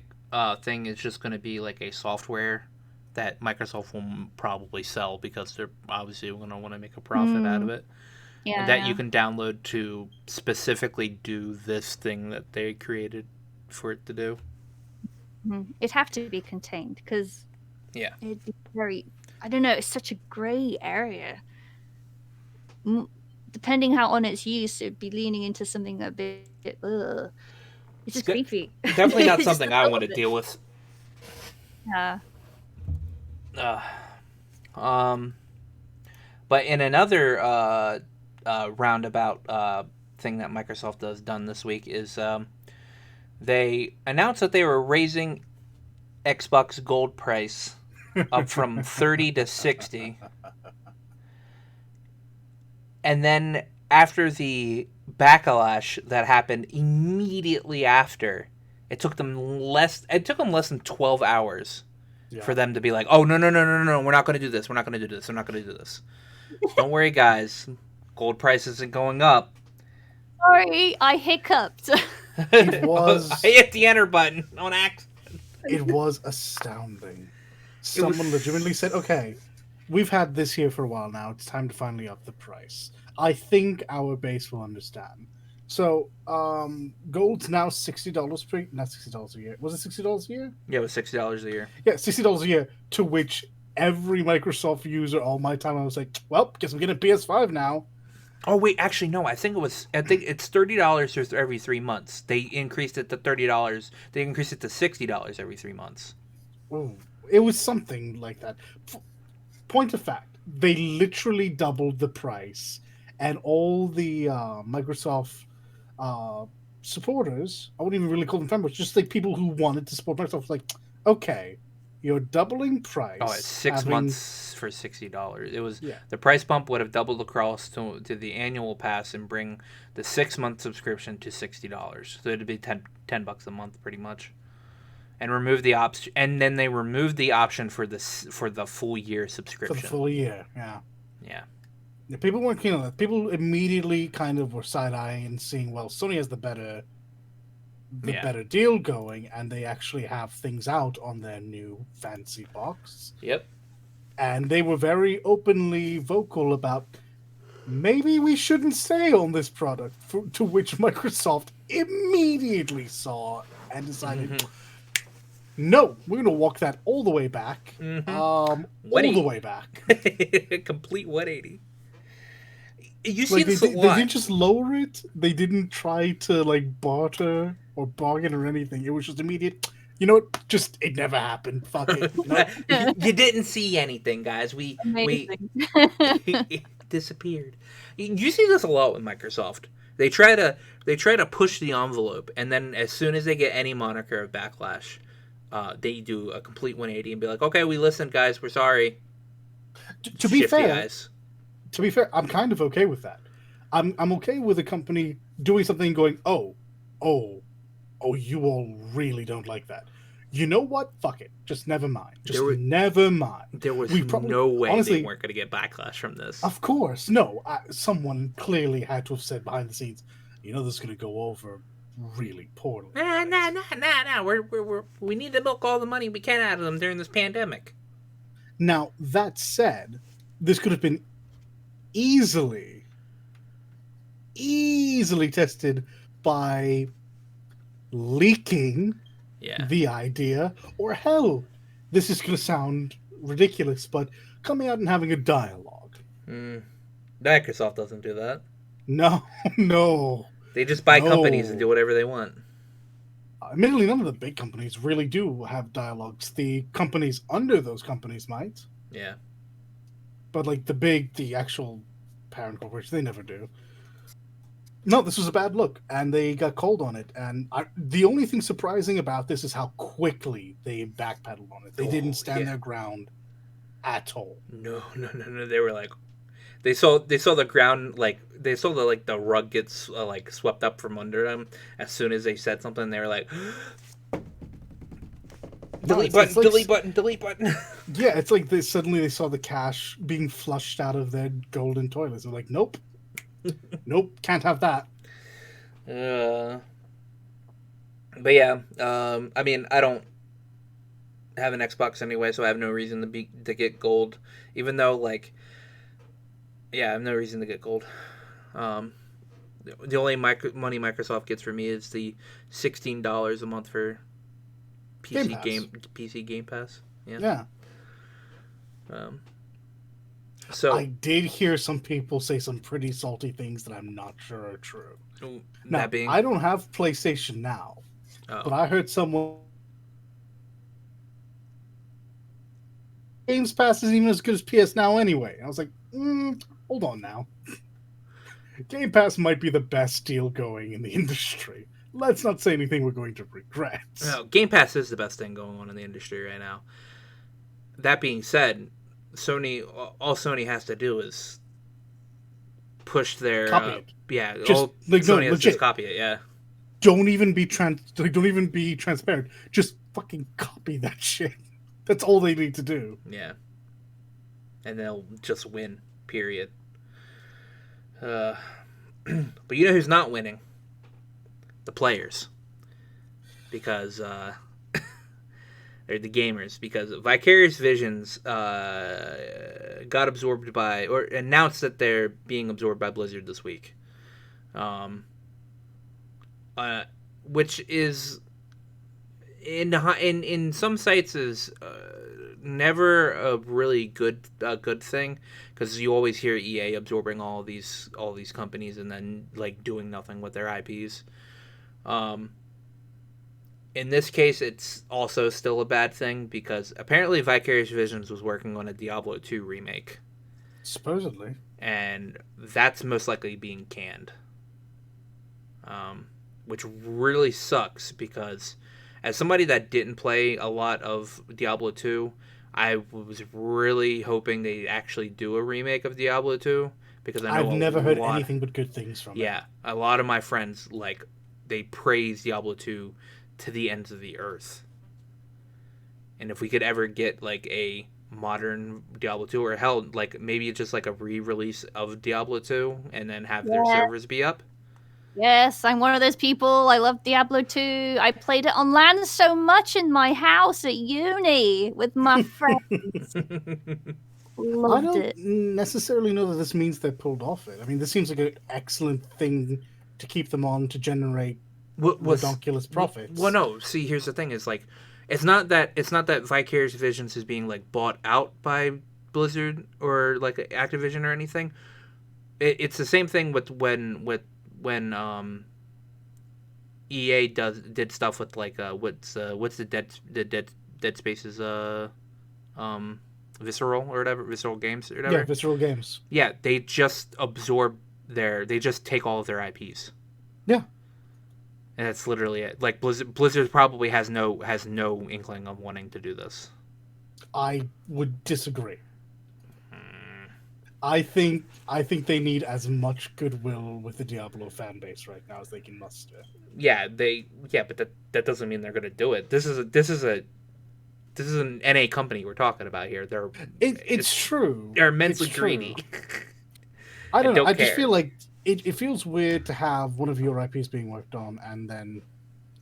Speaker 1: thing is just going to be like a software that Microsoft will probably sell because they're obviously going to want to make a profit out of
Speaker 3: Mm,
Speaker 1: it, and
Speaker 3: yeah,
Speaker 1: that you
Speaker 3: yeah.
Speaker 1: can download to specifically do this thing that they created for it to do.
Speaker 3: It'd have to be contained because
Speaker 1: Yeah.
Speaker 3: it'd be very. I don't know. It's such a gray area. Mm, Depending how on its use, it'd be leaning into something a bit. Ugh. It's
Speaker 1: It's
Speaker 3: just creepy.
Speaker 1: definitely not
Speaker 3: Just
Speaker 1: something
Speaker 3: the
Speaker 1: I
Speaker 3: thought
Speaker 1: want
Speaker 3: of
Speaker 1: to
Speaker 3: it.
Speaker 1: deal with.
Speaker 3: Yeah.
Speaker 1: Uh, um, but in another roundabout thing that Microsoft has done this week is they announced that they were raising Xbox Gold price up from 30 to 60. And then after the backlash that happened immediately after, it took them less than 12 hours for them to be like, "Oh, no, we're not going to do this. We're not going to do this. We're not going to do this." Don't worry, guys. Gold price isn't going up.
Speaker 3: Sorry, I hiccuped.
Speaker 2: It was.
Speaker 1: I hit the enter button on accident.
Speaker 2: It was astounding. Someone legitimately said, "Okay, we've had this here for a while now. It's time to finally up the price." I think our base will understand. So, gold's now $60 per, not $60 a year. Was it $60 a year?
Speaker 1: Yeah, it was $60 a year.
Speaker 2: Yeah, $60 a year. To which every Microsoft user all my time I was like, "Well, guess I'm getting a PS5 now."
Speaker 1: Oh wait, actually no. I think it's $30 for every 3 months. They increased it to $30. They increased it to $60 every 3 months.
Speaker 2: Ooh, it was something like that. Point of fact, they literally doubled the price, and all the Microsoft supporters, I wouldn't even really call them fanboys, just like people who wanted to support Microsoft, like, okay, you're doubling price.
Speaker 1: Oh, it's 6 months for $60. It was
Speaker 2: Yeah.
Speaker 1: The price bump would have doubled across to the annual pass and bring the 6 month subscription to $60. So it'd be $10 a month pretty much. And remove the option, and then they removed the option for the full year subscription.
Speaker 2: For the full year, yeah.
Speaker 1: Yeah.
Speaker 2: People weren't keen on that. People immediately kind of were side-eyeing and seeing, well, Sony has the better deal going, and they actually have things out on their new fancy box.
Speaker 1: Yep.
Speaker 2: And they were very openly vocal about maybe we shouldn't stay on this product, to which Microsoft immediately saw and decided, no, we're going to walk that all the way back. All the way back.
Speaker 1: Complete 180. You
Speaker 2: Like,
Speaker 1: see this
Speaker 2: they
Speaker 1: a lot.
Speaker 2: They didn't just lower it. They didn't try to like barter or bargain or anything. It was just immediate. You know what? Just it never happened. Fuck it.
Speaker 1: You didn't see anything, guys. It disappeared. You see this a lot with Microsoft. They try to push the envelope, and then as soon as they get any moniker of backlash, they do a complete 180 and be like, "Okay, we listened, guys. We're sorry."
Speaker 2: To be fair, I'm kind of okay with that. I'm okay with a company doing something and going, oh, you all really don't like that. You know what? Fuck it. Just never mind. Never mind.
Speaker 1: There was no way honestly, they weren't going to get backlash from this.
Speaker 2: Of course. No. Someone clearly had to have said behind the scenes, this is going to go over really poorly.
Speaker 1: Nah. We need to milk all the money we can out of them during this pandemic.
Speaker 2: Now, that said, this could have been easily tested by leaking the idea, or hell, this is going to sound ridiculous, but coming out and having a dialogue.
Speaker 1: Microsoft doesn't do that.
Speaker 2: No.
Speaker 1: They just buy companies and do whatever they want.
Speaker 2: Admittedly, none of the big companies really do have dialogues. The companies under those companies might.
Speaker 1: Yeah.
Speaker 2: But like the actual parent corporation, they never do. No, this was a bad look, and they got cold on it. And the only thing surprising about this is how quickly they backpedaled on it. They didn't stand their ground at all.
Speaker 1: No. They were like, they saw the ground, like they saw the rug gets swept up from under them as soon as they said something. They were like, delete button.
Speaker 2: Yeah, it's like suddenly they saw the cash being flushed out of their golden toilets. They're like, nope, can't have that.
Speaker 1: But yeah, I mean, I don't have an Xbox anyway, so I have no reason to get gold. Even though, I have no reason to get gold. The only money Microsoft gets for me is the $16 a month for PC Game Pass. Yeah. So
Speaker 2: I did hear some people say some pretty salty things that I'm not sure are true. Now, I don't have PlayStation Now, but I heard someone Games Pass isn't even as good as PS Now anyway. I was like, hold on now. Game Pass might be the best deal going in the industry. Let's not say anything we're going to regret.
Speaker 1: No, Game Pass is the best thing going on in the industry right now. that being said, Sony all Sony has to do is push their
Speaker 2: Copy it.
Speaker 1: yeah.
Speaker 2: Just
Speaker 1: All
Speaker 2: like no,
Speaker 1: Sony has to just
Speaker 2: legit.
Speaker 1: copy it. Yeah,
Speaker 2: Don't even be don't even be transparent. Just fucking copy that shit. That's all they need to do.
Speaker 1: yeah, and they'll just win. Period. Uh, but you know who's not winning? The players, because or the gamers, because Vicarious Visions got absorbed by, or announced that they're being absorbed by Blizzard this week. Um, uh, which is in some sites is never a really good thing, because you always hear EA absorbing all these companies and then like doing nothing with their IPs. Um, in this case, it's also still a bad thing, because apparently Vicarious Visions was working on a Diablo 2 remake,
Speaker 2: Supposedly.
Speaker 1: and that's most likely being canned. Which really sucks, because as somebody that didn't play a lot of Diablo 2, I was really hoping they actually do a remake of Diablo 2, because I know
Speaker 2: I've never heard
Speaker 1: lot,
Speaker 2: anything but good things from it.
Speaker 1: yeah, a lot of my friends like they praise Diablo 2 to the ends of the earth. And if we could ever get like a modern Diablo 2, or hell, like maybe just like a re-release of Diablo 2 and then have their
Speaker 3: Yeah.
Speaker 1: servers be up.
Speaker 3: Yes, I'm one of those people. I love Diablo 2. I played it on LAN so much in my house at uni with my friends.
Speaker 2: I
Speaker 3: Loved
Speaker 2: don't
Speaker 3: it.
Speaker 2: necessarily know that this means they're pulled off it. I mean, this seems like an excellent thing to keep them on to generate redonkulous profits.
Speaker 1: Well, no. See, here's the thing: is like, it's not that Vicarious Visions is being like bought out by Blizzard or like Activision or anything. It's the same thing with when EA did stuff with like what's the Dead Spaces um Visceral or whatever, Visceral Games or whatever.
Speaker 2: Yeah, Visceral Games.
Speaker 1: Yeah, they just they just take all of their IPs.
Speaker 2: Yeah.
Speaker 1: And that's literally it. Like Blizzard probably has no inkling of wanting to do this.
Speaker 2: I would disagree. I think they need as much goodwill with the Diablo fan base right now as they can muster.
Speaker 1: Yeah, but that doesn't mean they're going to do it. This is an NA company we're talking about here.
Speaker 2: It's true.
Speaker 1: They're immensely
Speaker 2: It's true.
Speaker 1: greedy.
Speaker 2: I don't know. I
Speaker 1: care.
Speaker 2: just feel like it feels weird to have one of your IPs being worked on and then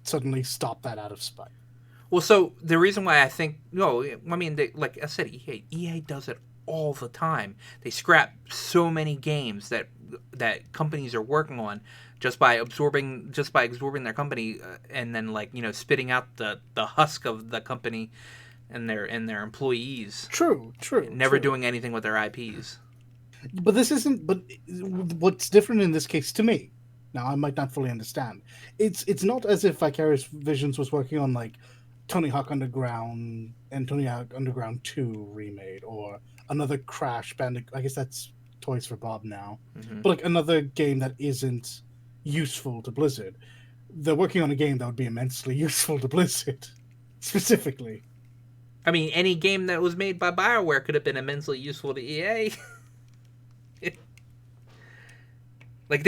Speaker 2: suddenly stop that out of spite.
Speaker 1: Well, so the reason why I think I mean, like I said, EA does it all the time. They scrap so many games that companies are working on just by absorbing their company, and then like spitting out the husk of the company and their employees.
Speaker 2: True.
Speaker 1: Never doing anything with their IPs.
Speaker 2: But this isn't. But what's different in this case to me? Now I might not fully understand. It's not as if Vicarious Visions was working on like Tony Hawk Underground and Tony Hawk Underground 2 remade, or another Crash Bandicoot. I guess that's Toys for Bob now.
Speaker 1: Mm-hmm.
Speaker 2: But like another game that isn't useful to Blizzard. They're working on a game that would be immensely useful to Blizzard, specifically.
Speaker 1: I mean, any game that was made by BioWare could have been immensely useful to EA. Like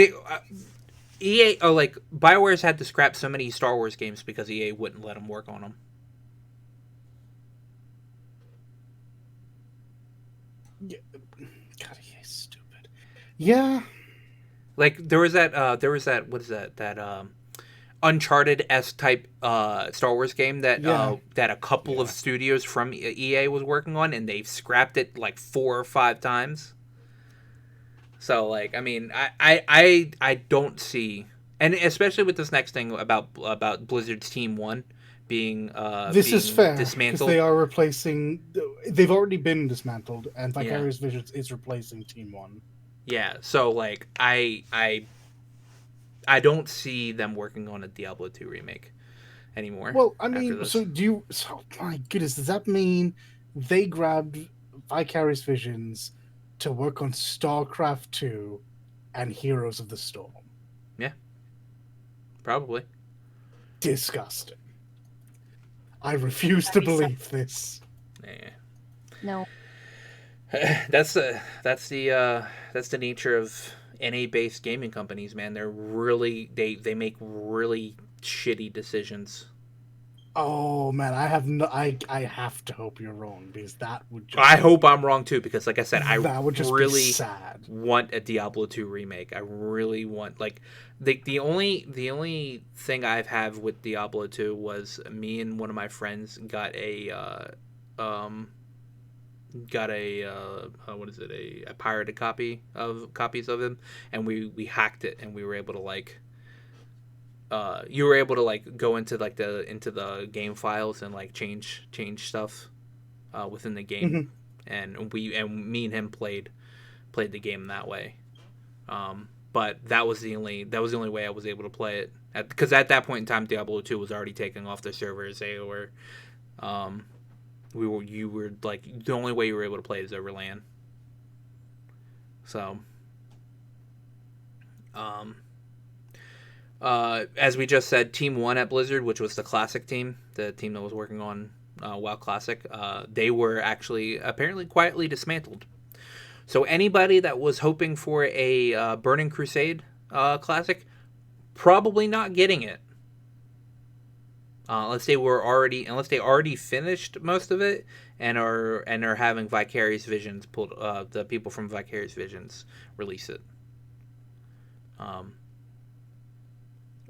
Speaker 1: EA, like BioWare's had to scrap so many Star Wars games because EA wouldn't let them work on them.
Speaker 2: Yeah. God, EA's stupid. Yeah.
Speaker 1: Like there was that what is that Uncharted-esque type Star Wars game that that a couple of studios from EA was working on, and they've scrapped it like 4 or 5 times. So like, I mean, I don't see, and especially with this next thing about Blizzard's Team 1 being
Speaker 2: is fair,
Speaker 1: dismantled.
Speaker 2: Because they are replacing. They've already been dismantled, and Vicarious Visions is replacing Team 1.
Speaker 1: Yeah, so like I don't see them working on a Diablo 2 remake anymore.
Speaker 2: Well, I mean, so my goodness, does that mean they grabbed Vicarious Visions to work on StarCraft 2 and Heroes of the Storm?
Speaker 1: Yeah. Probably.
Speaker 2: Disgusting. I refuse to believe this.
Speaker 1: Yeah.
Speaker 3: No.
Speaker 1: That's the nature of NA-based gaming companies, man. They make really shitty decisions.
Speaker 2: Oh man, I have no. I have to hope you're wrong because
Speaker 1: I hope I'm wrong too, because like I said, I
Speaker 2: that would just be
Speaker 1: really
Speaker 2: sad.
Speaker 1: want a Diablo 2 remake. I really want, like, the only thing I've had with Diablo 2 was me and one of my friends what is it, a pirated copies of him, and we hacked it, and we were able to like you were able to like go into like the game files and like change stuff within the game,
Speaker 2: Mhm.
Speaker 1: and me and him played the game that way. But that was the only way I was able to play it, because at that point in time Diablo 2 was already taking off the servers. They were you were like, the only way you were able to play is over LAN. So um as we just said, Team One at Blizzard, which was the classic team, the team that was working on WoW Classic, they were actually apparently quietly dismantled. So anybody that was hoping for a Burning Crusade Classic, probably not getting it. Unless they already finished most of it and are having Vicarious Visions pulled, the people from Vicarious Visions release it. Um,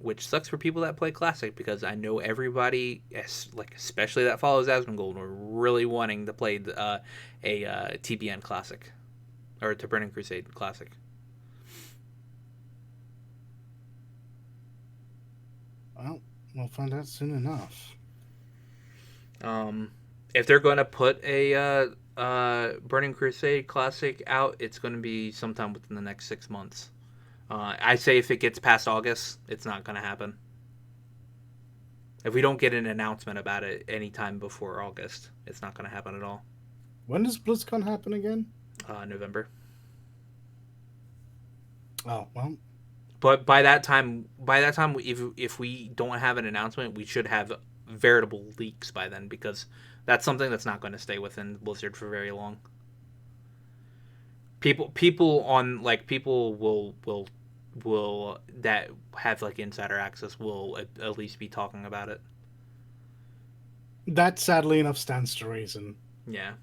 Speaker 1: which sucks for people that play Classic, because I know everybody, like especially that follows Asmongold, were really wanting to play a TBN Classic, or to Burning Crusade Classic.
Speaker 2: Well, we'll find out soon enough.
Speaker 1: If they're going to put a Burning Crusade Classic out, it's going to be sometime within the next 6 months. I say if it gets past August, it's not going to happen. If we don't get an announcement about it anytime before August, it's not going to happen at all.
Speaker 2: When does BlizzCon happen again?
Speaker 1: November.
Speaker 2: Oh well.
Speaker 1: But by that time, if we don't have an announcement, we should have veritable leaks by then, because that's something that's not going to stay within Blizzard for very long. People will that have like insider access will at least be talking about it.
Speaker 2: That sadly enough stands to reason.
Speaker 1: Yeah.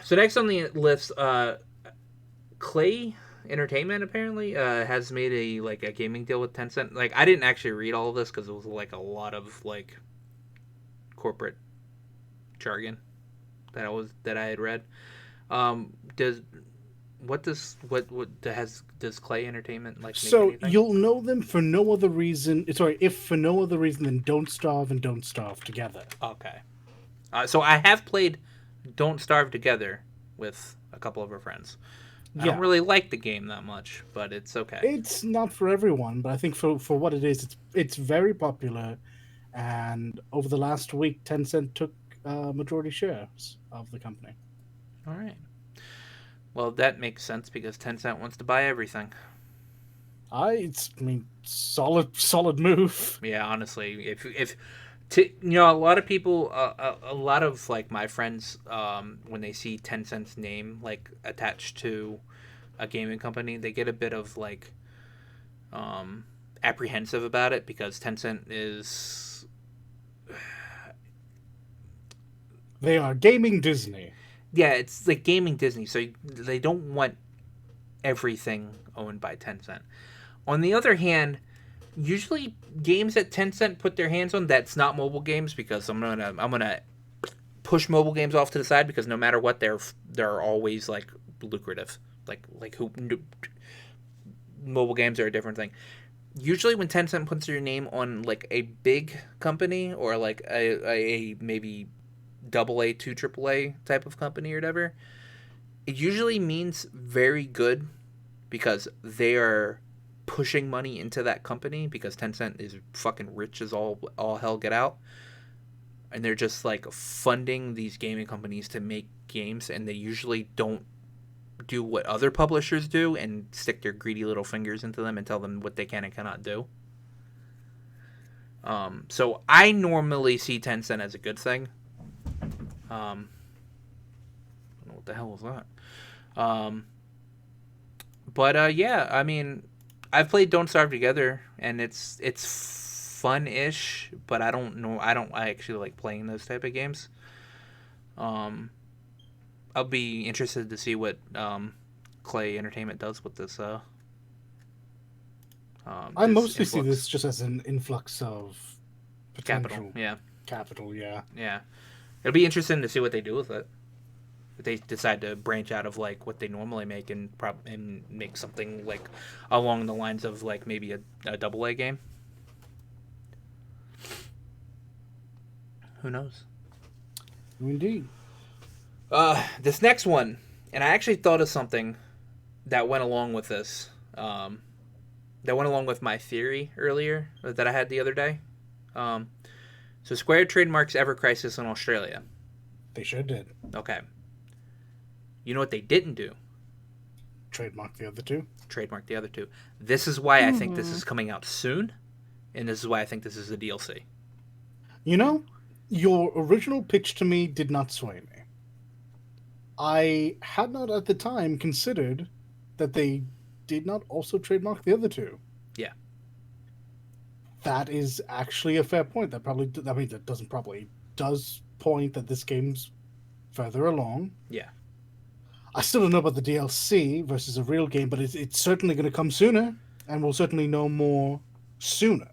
Speaker 1: So next on the list, Clay Entertainment apparently has made a gaming deal with Tencent. Like, I didn't actually read all of this because it was like a lot of like corporate jargon that I had read. Does Clay Entertainment like make
Speaker 2: So
Speaker 1: anything?
Speaker 2: you'll know them for no other reason. Sorry, if for no other reason than Don't Starve and Don't Starve Together.
Speaker 1: Okay. So I have played Don't Starve Together with a couple of our friends. I don't really like the game that much, but it's okay.
Speaker 2: It's not for everyone, but I think for what it is, it's very popular. And over the last week, Tencent took majority shares of the company.
Speaker 1: All right. Well, that makes sense because Tencent wants to buy everything.
Speaker 2: I mean, solid move.
Speaker 1: Yeah, honestly, a lot of people, a lot of like my friends, when they see Tencent's name like attached to a gaming company, they get a bit of like apprehensive about it, because Tencent is
Speaker 2: They are gaming Disney.
Speaker 1: Yeah, it's like gaming Disney, so they don't want everything owned by Tencent. On the other hand, usually games that Tencent put their hands on, that's not mobile games, because I'm gonna push mobile games off to the side, because no matter what, they're always like lucrative. Mobile games are a different thing. Usually when Tencent puts their name on like a big company, or like a maybe AA to AAA type of company or whatever, it usually means very good, because they are pushing money into that company, because Tencent is fucking rich as all hell get out, and they're just like funding these gaming companies to make games, and they usually don't do what other publishers do and stick their greedy little fingers into them and tell them what they can and cannot do. So I normally see Tencent as a good thing. I don't know what the hell was that. But yeah, I mean, I've played Don't Starve Together, and it's fun-ish, but I don't know. I actually like playing those type of games. Um, I'll be interested to see what Clay Entertainment does with this.
Speaker 2: I
Speaker 1: This
Speaker 2: mostly see
Speaker 1: influx
Speaker 2: this just as an influx of
Speaker 1: capital.
Speaker 2: potential
Speaker 1: Yeah,
Speaker 2: capital. Yeah.
Speaker 1: yeah. It'll be interesting to see what they do with it. If they decide to branch out of like what they normally make and make something like along the lines of like maybe a double A game. Who knows?
Speaker 2: Indeed.
Speaker 1: This next one, and I actually thought of something that went along with this. That went along with my theory earlier that I had the other day. Um, so Square trademarks Ever Crisis in Australia.
Speaker 2: They sure did.
Speaker 1: Okay. You know what they didn't do?
Speaker 2: Trademark the other two.
Speaker 1: Trademark the other two. This is why I think this is coming out soon, and this is why I think this is a DLC.
Speaker 2: You know, your original pitch to me did not sway me. I had not at the time considered that they did not also trademark the other two.
Speaker 1: Yeah.
Speaker 2: That is actually a fair point. That probably, I mean, that doesn't probably, does point that this game's further along.
Speaker 1: Yeah.
Speaker 2: I still don't know about the DLC versus a real game, but it's certainly going to come sooner, and we'll certainly know more sooner.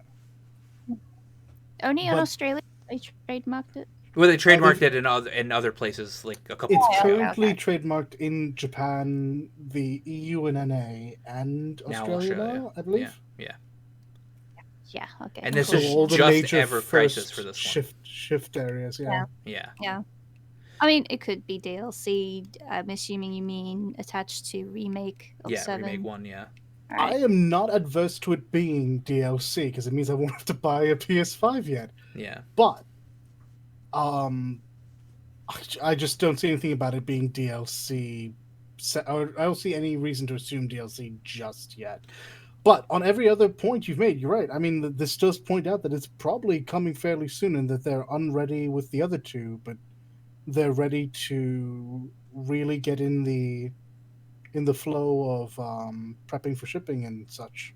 Speaker 3: Only in Australia they trademarked it.
Speaker 1: Well, they trademarked it in other places like a couple.
Speaker 2: It's
Speaker 1: years
Speaker 2: currently
Speaker 1: ago.
Speaker 2: trademarked in Japan, the EU and NA, and Australia now, I believe.
Speaker 1: Yeah.
Speaker 3: Yeah. Okay.
Speaker 1: And this
Speaker 2: So
Speaker 1: is
Speaker 2: all the
Speaker 1: just
Speaker 2: major
Speaker 1: Ever Crisis
Speaker 2: first
Speaker 1: for this one.
Speaker 2: shift areas. Yeah.
Speaker 1: Yeah.
Speaker 3: I mean, it could be DLC. I'm assuming you mean attached to remake of 7.
Speaker 1: Remake 1. Yeah.
Speaker 2: I am not adverse to it being DLC because it means I won't have to buy a PS5 yet.
Speaker 1: Yeah.
Speaker 2: But I just don't see anything about it being DLC. I don't see any reason to assume DLC just yet. But on every other point you've made, you're right. I mean, this does point out that it's probably coming fairly soon and that they're unready with the other two, but they're ready to really get in the flow of prepping for shipping and such.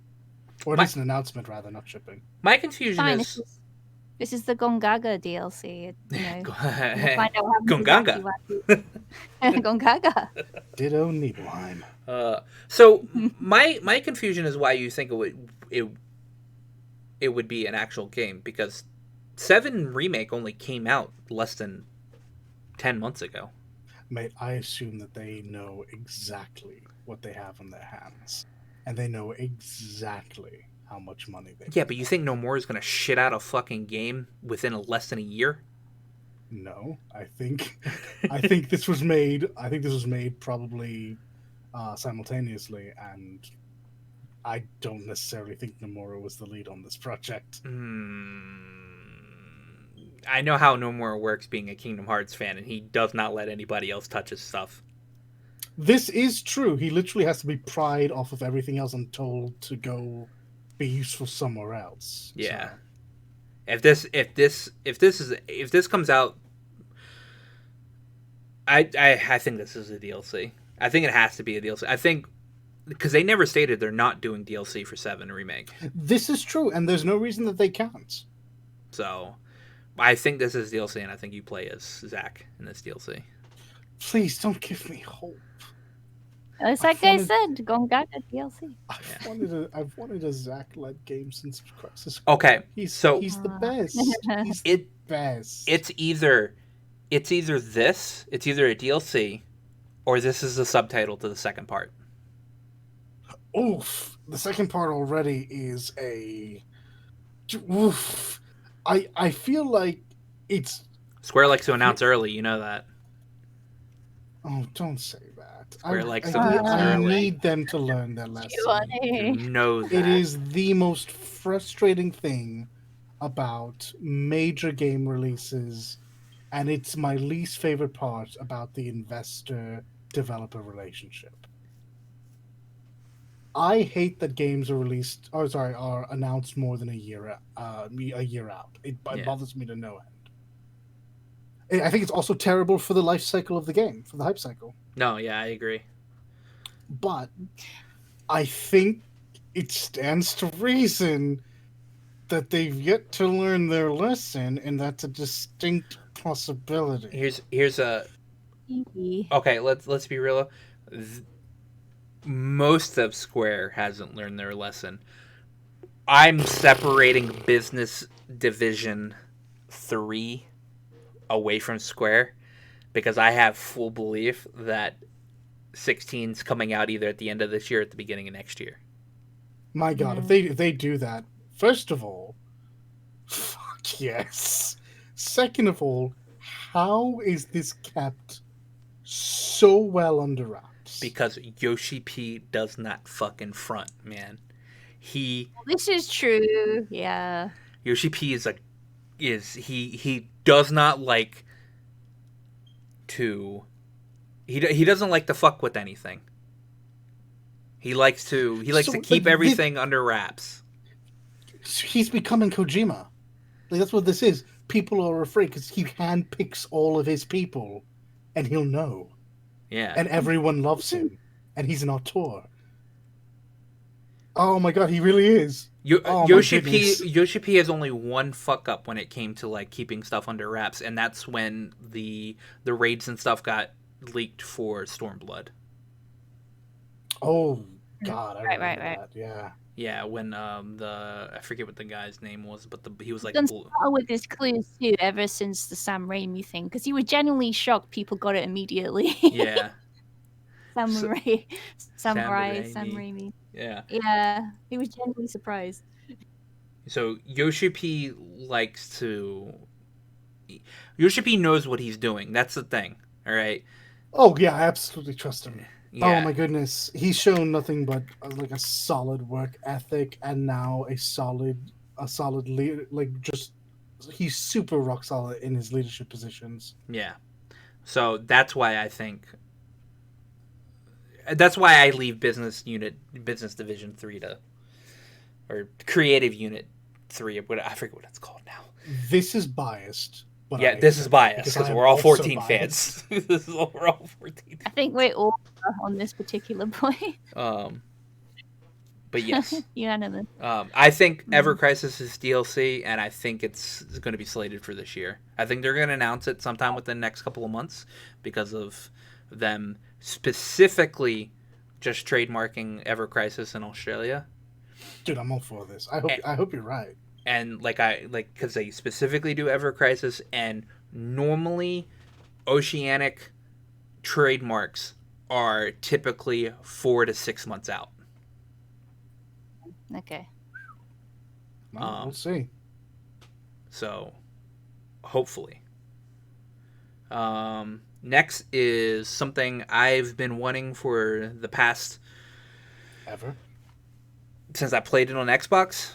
Speaker 2: Or at least an announcement, rather, not shipping.
Speaker 1: My confusion
Speaker 3: Fine,
Speaker 1: is...
Speaker 3: This is the Gongaga DLC. You know, we'll find out
Speaker 1: Gongaga.
Speaker 3: Gongaga.
Speaker 2: Ditto Nibelheim.
Speaker 1: So my confusion is why you think it would be an actual game, because 7 Remake only came out less than 10 months ago.
Speaker 2: Mate, I assume that they know exactly what they have in their hands. And they know exactly how much money they
Speaker 1: Yeah, but you think No More is going to shit out a fucking game within less than a year?
Speaker 2: No, I think this was made probably simultaneously, and I don't necessarily think Nomura was the lead on this project.
Speaker 1: I know how Nomura works, being a Kingdom Hearts fan, and he does not let anybody else touch his stuff.
Speaker 2: This is true. He literally has to be pried off of everything else and told to go be useful somewhere else.
Speaker 1: Yeah.
Speaker 2: So.
Speaker 1: If this comes out, I think this is a DLC. I think it has to be a DLC. I think because they never stated they're not doing DLC for 7 Remake.
Speaker 2: This is true, and there's no reason that they can't.
Speaker 1: So, I think this is DLC, and I think you play as Zack in this DLC.
Speaker 2: Please don't give me hope.
Speaker 3: It's like I said, Gongaga DLC.
Speaker 2: I've wanted a Zack-led game since Crisis.
Speaker 1: Okay,
Speaker 2: he's the best. He's the best.
Speaker 1: It's either a DLC, or this is a subtitle to the second part.
Speaker 2: Oof! The second part already is a. Oof! I feel like it's.
Speaker 1: Square likes to announce early. You know that.
Speaker 2: Oh, don't say that.
Speaker 1: I
Speaker 2: need them to learn their lesson.
Speaker 1: You know that.
Speaker 2: It is the most frustrating thing about major game releases, and it's my least favorite part about the investor-developer relationship. I hate that games are announced more than a year out. It bothers me to no end. I think it's also terrible for the life cycle of the game, for the hype cycle.
Speaker 1: No, yeah, I agree.
Speaker 2: But I think it stands to reason that they've yet to learn their lesson, and that's a distinct possibility.
Speaker 1: Here's a okay. Let's be real. Most of Square hasn't learned their lesson. I'm separating Business Division 3 away from Square because I have full belief that 16's coming out either at the end of this year or at the beginning of next year.
Speaker 2: My God, if they do that, first of all, fuck yes. Second of all, how is this kept so well under wraps?
Speaker 1: Because Yoshi P does not fucking front, man.
Speaker 3: This is true. Yeah.
Speaker 1: Yoshi P he does not like to he doesn't like to fuck with anything. He likes to keep everything under wraps.
Speaker 2: He's becoming Kojima. Like, that's what this is. People are afraid because he handpicks all of his people, and he'll know.
Speaker 1: Yeah.
Speaker 2: And everyone loves him, and he's an auteur. Oh my God, he really is.
Speaker 1: Yoshi P has only one fuck up when it came to like keeping stuff under wraps, and that's when the raids and stuff got leaked for Stormblood.
Speaker 2: Oh God, I remember
Speaker 3: right.
Speaker 2: that. Yeah.
Speaker 1: Yeah, when I forget what the guy's name was, but he was like
Speaker 3: with his clues too ever since the Sam Raimi thing, because he was genuinely shocked people got it immediately.
Speaker 1: Yeah.
Speaker 3: Sam Raimi.
Speaker 1: Yeah.
Speaker 3: Yeah, he was genuinely surprised.
Speaker 1: So Yoshi P knows what he's doing. That's the thing. All right.
Speaker 2: Oh yeah, I absolutely trust him.
Speaker 1: Yeah.
Speaker 2: Oh my goodness, he's shown nothing but like a solid work ethic, and now a solid leader. Like, just he's super rock solid in his leadership positions.
Speaker 1: Yeah. So that's why I leave Business Division 3 or Creative Unit 3. I forget what it's called now.
Speaker 2: This is biased.
Speaker 1: But yeah, this is biased because we're all 14 fans. We're all 14.
Speaker 3: I think we're all on this particular point.
Speaker 1: But yes.
Speaker 3: Unanimous.
Speaker 1: I think Ever Crisis is DLC, and I think it's going to be slated for this year. I think they're going to announce it sometime within the next couple of months because of them specifically just trademarking Ever Crisis in Australia.
Speaker 2: Dude, I'm all for this. I hope you're right.
Speaker 1: And because they specifically do Ever Crisis, and normally Oceanic trademarks are typically 4 to 6 months out.
Speaker 3: Okay.
Speaker 2: Well, we'll see.
Speaker 1: So, hopefully. Next is something I've been wanting for the past since I played it on Xbox.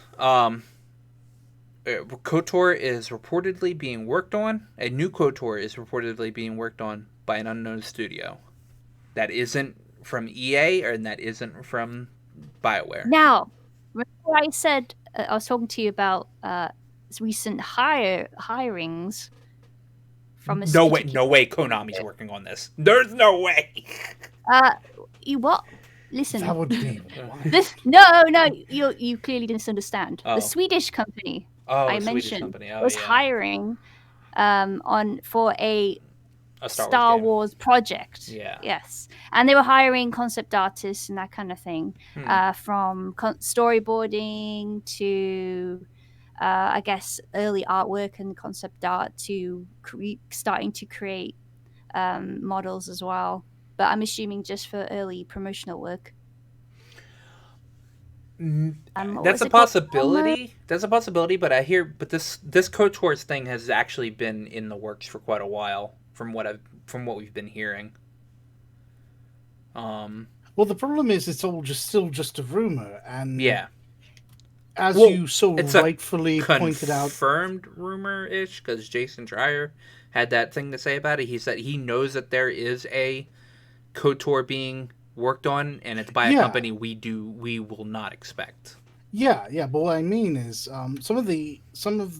Speaker 1: KOTOR is reportedly being worked on. A new KOTOR is reportedly being worked on by an unknown studio. That isn't from EA, and that isn't from BioWare.
Speaker 3: Now, remember I said I was talking to you about recent hirings from a
Speaker 1: no way Konami's working on this. There's no way.
Speaker 3: What? Listen.
Speaker 2: That would be
Speaker 3: no, you clearly didn't understand. The Swedish company I mentioned was hiring for a Star Wars project.
Speaker 1: Yeah.
Speaker 3: Yes. And they were hiring concept artists and that kind of thing, from storyboarding to, I guess, early artwork and concept art to starting to create models as well. But I'm assuming just for early promotional work.
Speaker 1: That's a possibility. That's a possibility, but this KOTOR thing has actually been in the works for quite a while, from what we've been hearing.
Speaker 2: Well, the problem is it's all still just a rumor, and
Speaker 1: yeah,
Speaker 2: as you so rightfully pointed out,
Speaker 1: confirmed rumor-ish, because Jason Schreier had that thing to say about it. He said he knows that there is a KOTOR being worked on, and it's by a company we will not expect.
Speaker 2: Yeah, but what I mean is some of the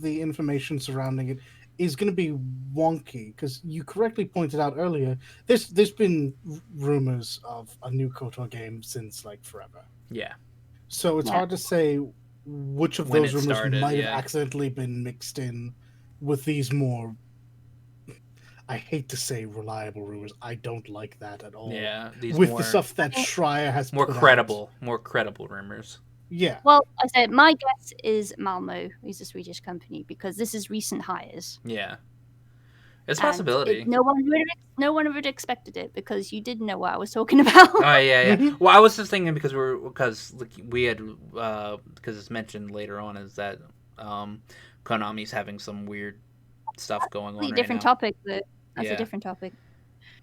Speaker 2: information surrounding it is going to be wonky because you correctly pointed out earlier. There's been rumors of a new KOTOR game since like forever.
Speaker 1: Yeah.
Speaker 2: So it's
Speaker 3: Yeah.
Speaker 2: hard to say which of
Speaker 1: When
Speaker 2: those
Speaker 1: it
Speaker 2: rumors
Speaker 1: started,
Speaker 2: might have
Speaker 1: yeah.
Speaker 2: accidentally been mixed in with these more. I hate to say reliable rumors. I don't like that at all.
Speaker 1: Yeah, these
Speaker 2: With the
Speaker 1: more
Speaker 2: stuff that Schreier has
Speaker 1: more
Speaker 2: put
Speaker 1: credible,
Speaker 2: out.
Speaker 1: more credible rumors.
Speaker 2: Yeah.
Speaker 3: Well, I said my guess is Malmo, who's a Swedish company, because this is recent hires.
Speaker 1: Yeah. It's a
Speaker 3: And
Speaker 1: possibility.
Speaker 3: no one would have expected it because you didn't know what I was talking about.
Speaker 1: Oh yeah, yeah.
Speaker 2: Mhm.
Speaker 1: Well, I was just thinking because we had because it's mentioned later on is that Konami's having some weird stuff going on
Speaker 3: Completely
Speaker 1: right
Speaker 3: different
Speaker 1: now.
Speaker 3: topic, but that's
Speaker 1: Yeah.
Speaker 3: a different topic.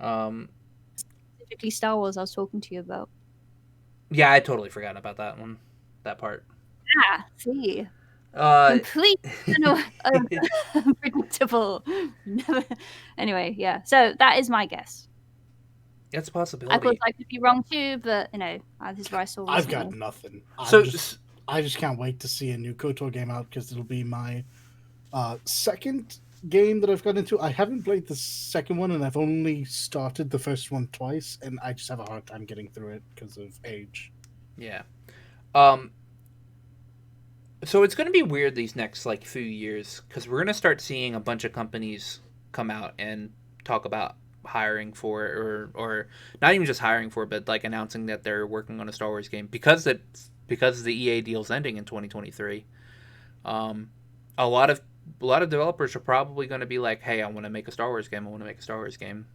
Speaker 1: Um,
Speaker 3: Specifically, Star Wars. I was talking to you about.
Speaker 1: yeah, I totally forgot about that one, that part.
Speaker 3: Ah, see,
Speaker 1: Uh,
Speaker 3: complete unpredictable. Anyway, yeah. So that is my guess.
Speaker 1: it's a
Speaker 3: Of course,
Speaker 1: possibility.
Speaker 3: I could be wrong too, but this is what I saw
Speaker 2: I've
Speaker 3: recently.
Speaker 2: got nothing.
Speaker 1: So
Speaker 2: I just can't wait to see a new KOTOR game out because it'll be my second game that I've got into. I haven't played the second one, and I've only started the first one twice, and I just have a hard time getting through it because of age.
Speaker 1: yeah. Um, so it's going to be weird these next like few years because we're going to start seeing a bunch of companies come out and talk about hiring for or not even just hiring for but like announcing that they're working on a Star Wars game because the EA deal's ending in 2023. Um, a lot of developers are probably going to be like, "Hey, I want to make a Star Wars game. I want to make a Star Wars game."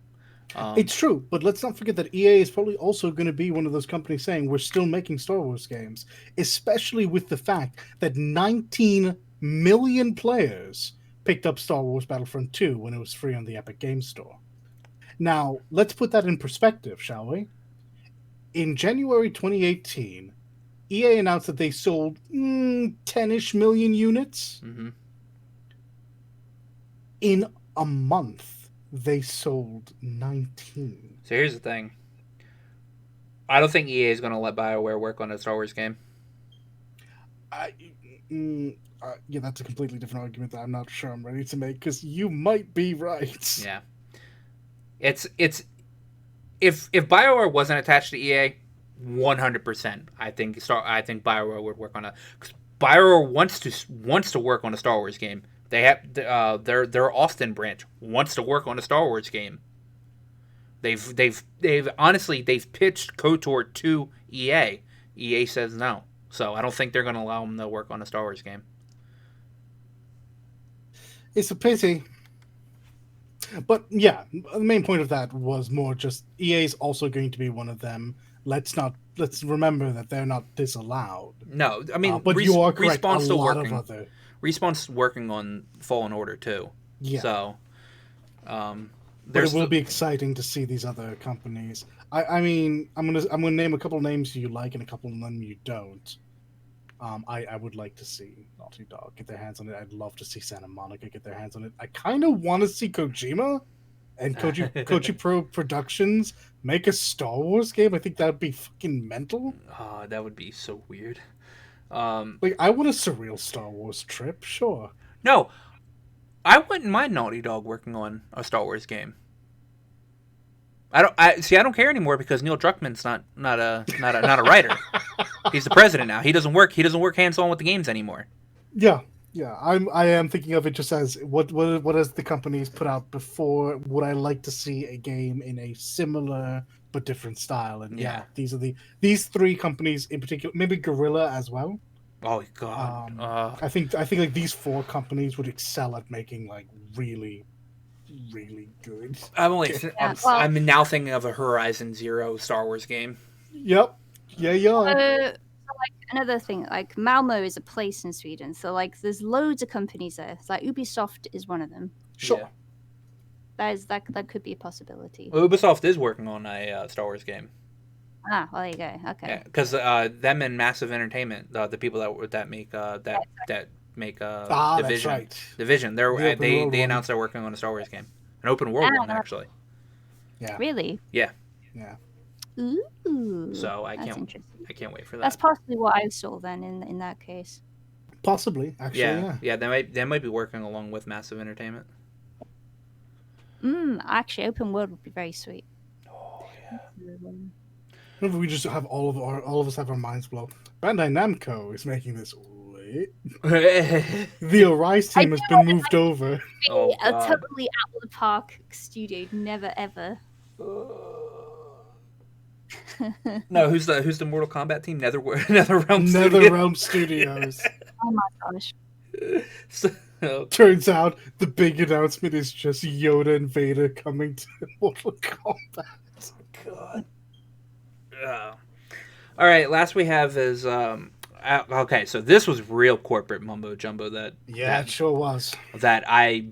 Speaker 2: It's true, but let's not forget that EA is probably also going to be one of those companies saying we're still making Star Wars games, especially with the fact that 19 million players picked up Star Wars Battlefront 2 when it was free on the Epic Games Store. Now, let's put that in perspective, shall we? In January 2018, EA announced that they sold 10-ish million units.
Speaker 1: Mm-hmm.
Speaker 2: In a month, they sold 19.
Speaker 1: So here's the thing. I don't think EA is going to let BioWare work on a Star Wars game.
Speaker 2: Yeah, that's a completely different argument that I'm not sure I'm ready to make because you might be right.
Speaker 1: Yeah. It's if BioWare wasn't attached to EA, 100%. I think BioWare would work on a cause BioWare wants to work on a Star Wars game. They have their Austin branch wants to work on a Star Wars game. They've honestly pitched KOTOR to EA. EA says no. So I don't think they're going to allow them to work on a Star Wars game.
Speaker 2: It's a pity. But yeah, the main point of that was more just EA is also going to be one of them. Let's remember that they're not disallowed.
Speaker 1: No, I mean,
Speaker 2: but you are correct.
Speaker 1: Respawn's still
Speaker 2: lot
Speaker 1: working.
Speaker 2: Of other.
Speaker 1: Respawn's working on Fallen Order too.
Speaker 2: Yeah.
Speaker 1: So,
Speaker 2: but it will be exciting to see these other companies. I mean, I'm gonna name a couple of names you like and a couple of them you don't. I would like to see Naughty Dog get their hands on it. I'd love to see Santa Monica get their hands on it. I kind of want to see Kojima and Koji Pro Productions make a Star Wars game. I think that would be fucking mental.
Speaker 1: Oh, that would be so weird.
Speaker 2: Like, I want a surreal Star Wars trip, sure.
Speaker 1: No, I wouldn't mind Naughty Dog working on a Star Wars game. I don't care anymore because Neil Druckmann's not a writer. He's the president now. He doesn't work hands on with the games anymore.
Speaker 2: Yeah. I am thinking of it just as what has the companies put out before? Would I like to see a game in a similar but different style? And yeah these three companies in particular, maybe Guerrilla as well.
Speaker 1: Oh god.
Speaker 2: I think like these four companies would excel at making like really good.
Speaker 1: I'm now thinking of a Horizon Zero Star Wars game.
Speaker 2: Yep. Yeah.
Speaker 3: Like another thing, like Malmo is a place in Sweden, so like there's loads of companies there. It's like Ubisoft is one of them.
Speaker 2: Sure.
Speaker 3: Yeah. That could be a possibility.
Speaker 1: Well, Ubisoft is working on a Star Wars game.
Speaker 3: Ah, well, there you go. Okay.
Speaker 1: Yeah, because them and Massive Entertainment, the people that make Division.
Speaker 2: That's right.
Speaker 1: Division. They announced they're working on a Star Wars game, an open world one actually.
Speaker 2: Yeah.
Speaker 3: Really?
Speaker 1: Yeah.
Speaker 3: Ooh.
Speaker 1: So I can't wait for that.
Speaker 3: That's possibly what I saw then in that case.
Speaker 2: Possibly, actually.
Speaker 1: Yeah. They might be working along with Massive Entertainment.
Speaker 3: Actually, open world would be very sweet.
Speaker 1: Oh
Speaker 2: Maybe we just have all of us have our minds blown. Bandai Namco is making this. Wait.
Speaker 1: yeah.
Speaker 2: The Arise
Speaker 3: I
Speaker 2: team has
Speaker 3: do
Speaker 2: been moved over.
Speaker 1: Oh
Speaker 3: a
Speaker 1: god.
Speaker 3: totally out of the park studio. Never ever.
Speaker 1: No, who's the Mortal Kombat team? NetherRealm Studio.
Speaker 2: NetherRealm Studios.
Speaker 3: Oh my gosh.
Speaker 1: So,
Speaker 2: Turns out the big announcement is just Yoda and Vader coming to Mortal Kombat.
Speaker 1: God. All right, last we have is okay, so this was real corporate mumbo jumbo
Speaker 2: Yeah, it sure was.
Speaker 1: that I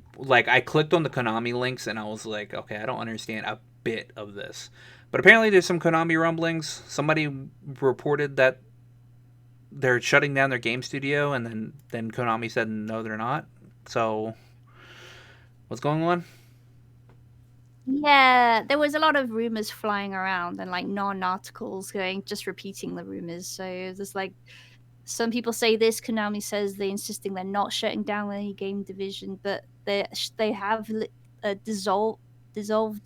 Speaker 1: clicked on the Konami links and I was like, okay, I don't understand a bit of this. But apparently there's some Konami rumblings. Somebody reported that they're shutting down their game studio and then Konami said no they're not. So what's going on?
Speaker 3: Yeah, there was a lot of rumors flying around and like non-articles going, just repeating the rumors. So there's like some people say this, Konami says they're insisting they're not shutting down any game division, but they have dissolved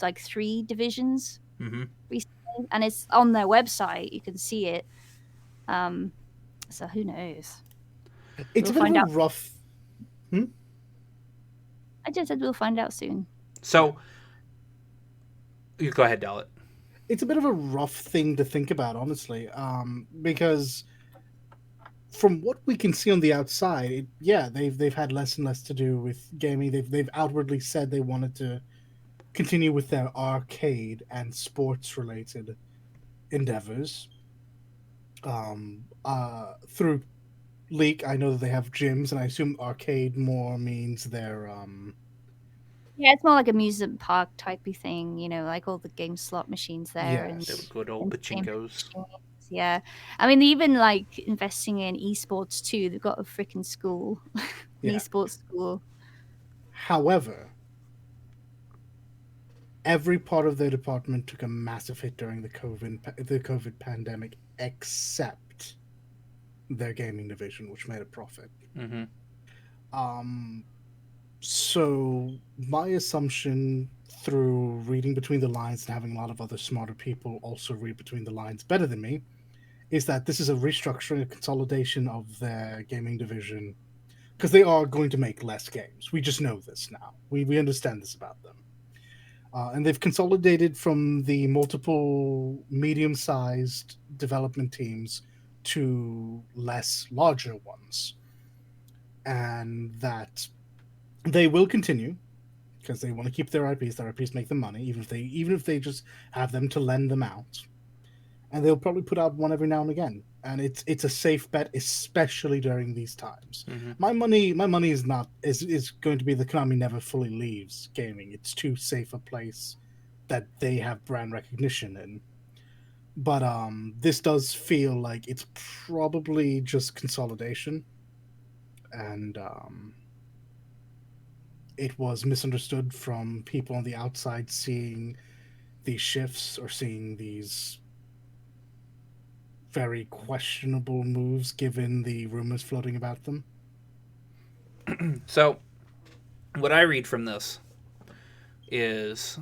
Speaker 3: like 3 divisions
Speaker 1: Mm-hmm.
Speaker 3: recently, and it's on their website. You can see it. So who knows?
Speaker 2: It's
Speaker 3: We'll
Speaker 2: a bit
Speaker 3: find
Speaker 2: of
Speaker 3: out.
Speaker 2: a rough.
Speaker 3: I just said we'll find out soon.
Speaker 1: So you go ahead, Dalit.
Speaker 2: It's a bit of a rough thing to think about, honestly, because from what we can see on the outside, they've had less and less to do with gaming. They've outwardly said they wanted to continue with their arcade and sports related endeavors. Through leak, I know that they have gyms, and I assume arcade more means their
Speaker 3: Yeah, it's more like amusement park type of thing, like all the game slot machines there and
Speaker 1: They
Speaker 2: yes.
Speaker 1: would go to old
Speaker 3: game
Speaker 1: pachinkos.
Speaker 3: machines. Yeah, I mean, even like investing in esports too. They've got a freaking school, an
Speaker 2: Yeah.
Speaker 3: esports school.
Speaker 2: However, every part of their department took a massive hit during the COVID pandemic, except their gaming division, which made a profit.
Speaker 1: Mm-hmm.
Speaker 2: So my assumption, through reading between the lines and having a lot of other smarter people also read between the lines better than me, is that this is a restructuring, a consolidation of their gaming division, because they are going to make less games. We just know this now. We understand this about them. And they've consolidated from the multiple medium-sized development teams to less larger ones. And that they will continue because they want to keep their IPs. Their IPs make them money, even if they just have them to lend them out. And they'll probably put out one every now and again. And it's a safe bet, especially during these times.
Speaker 1: Mm-hmm.
Speaker 2: My money is going to be the Konami never fully leaves gaming. It's too safe a place that they have brand recognition in. But this does feel like it's probably just consolidation, and it was misunderstood from people on the outside seeing these shifts or seeing these very questionable moves given the rumors floating about them.
Speaker 1: So, what I read from this is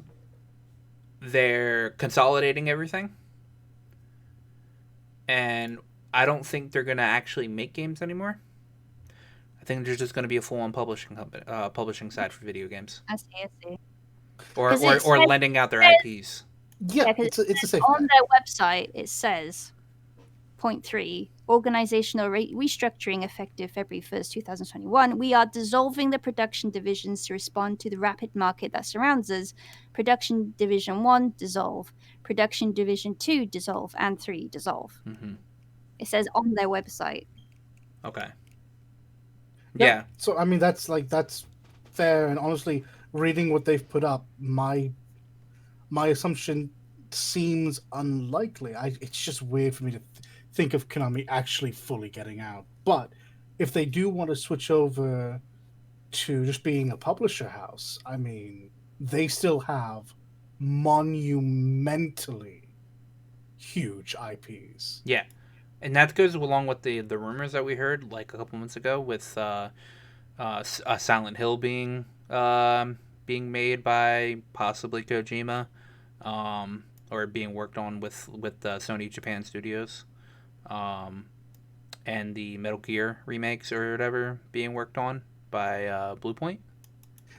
Speaker 1: they're consolidating everything, and I don't think they're going to actually make games anymore. I think there's just going to be a full-on publishing company, publishing side for video games,
Speaker 3: I see.
Speaker 1: or lending out their IPs.
Speaker 2: Yeah,
Speaker 3: Yeah, 'cause
Speaker 2: it's a safe
Speaker 3: on
Speaker 2: bet.
Speaker 3: their website it says, point 3, organizational restructuring effective February 1st, 2021. We are dissolving the production divisions to respond to the rapid market that surrounds us. Production Division 1, dissolve. Production Division 2, dissolve. And 3, dissolve.
Speaker 1: Mm-hmm.
Speaker 3: It says on their website.
Speaker 1: Okay.
Speaker 2: Yep.
Speaker 1: Yeah.
Speaker 2: So I mean that's fair, and honestly, reading what they've put up, my assumption seems unlikely. It's just weird for me to think of Konami actually fully getting out. But if they do want to switch over to just being a publisher house, I mean, they still have monumentally huge IPs.
Speaker 1: Yeah. And that goes along with the rumors that we heard like a couple months ago with Silent Hill being being made by possibly Kojima, or being worked on with Sony Japan Studios, and the Metal Gear remakes or whatever being worked on by Bluepoint.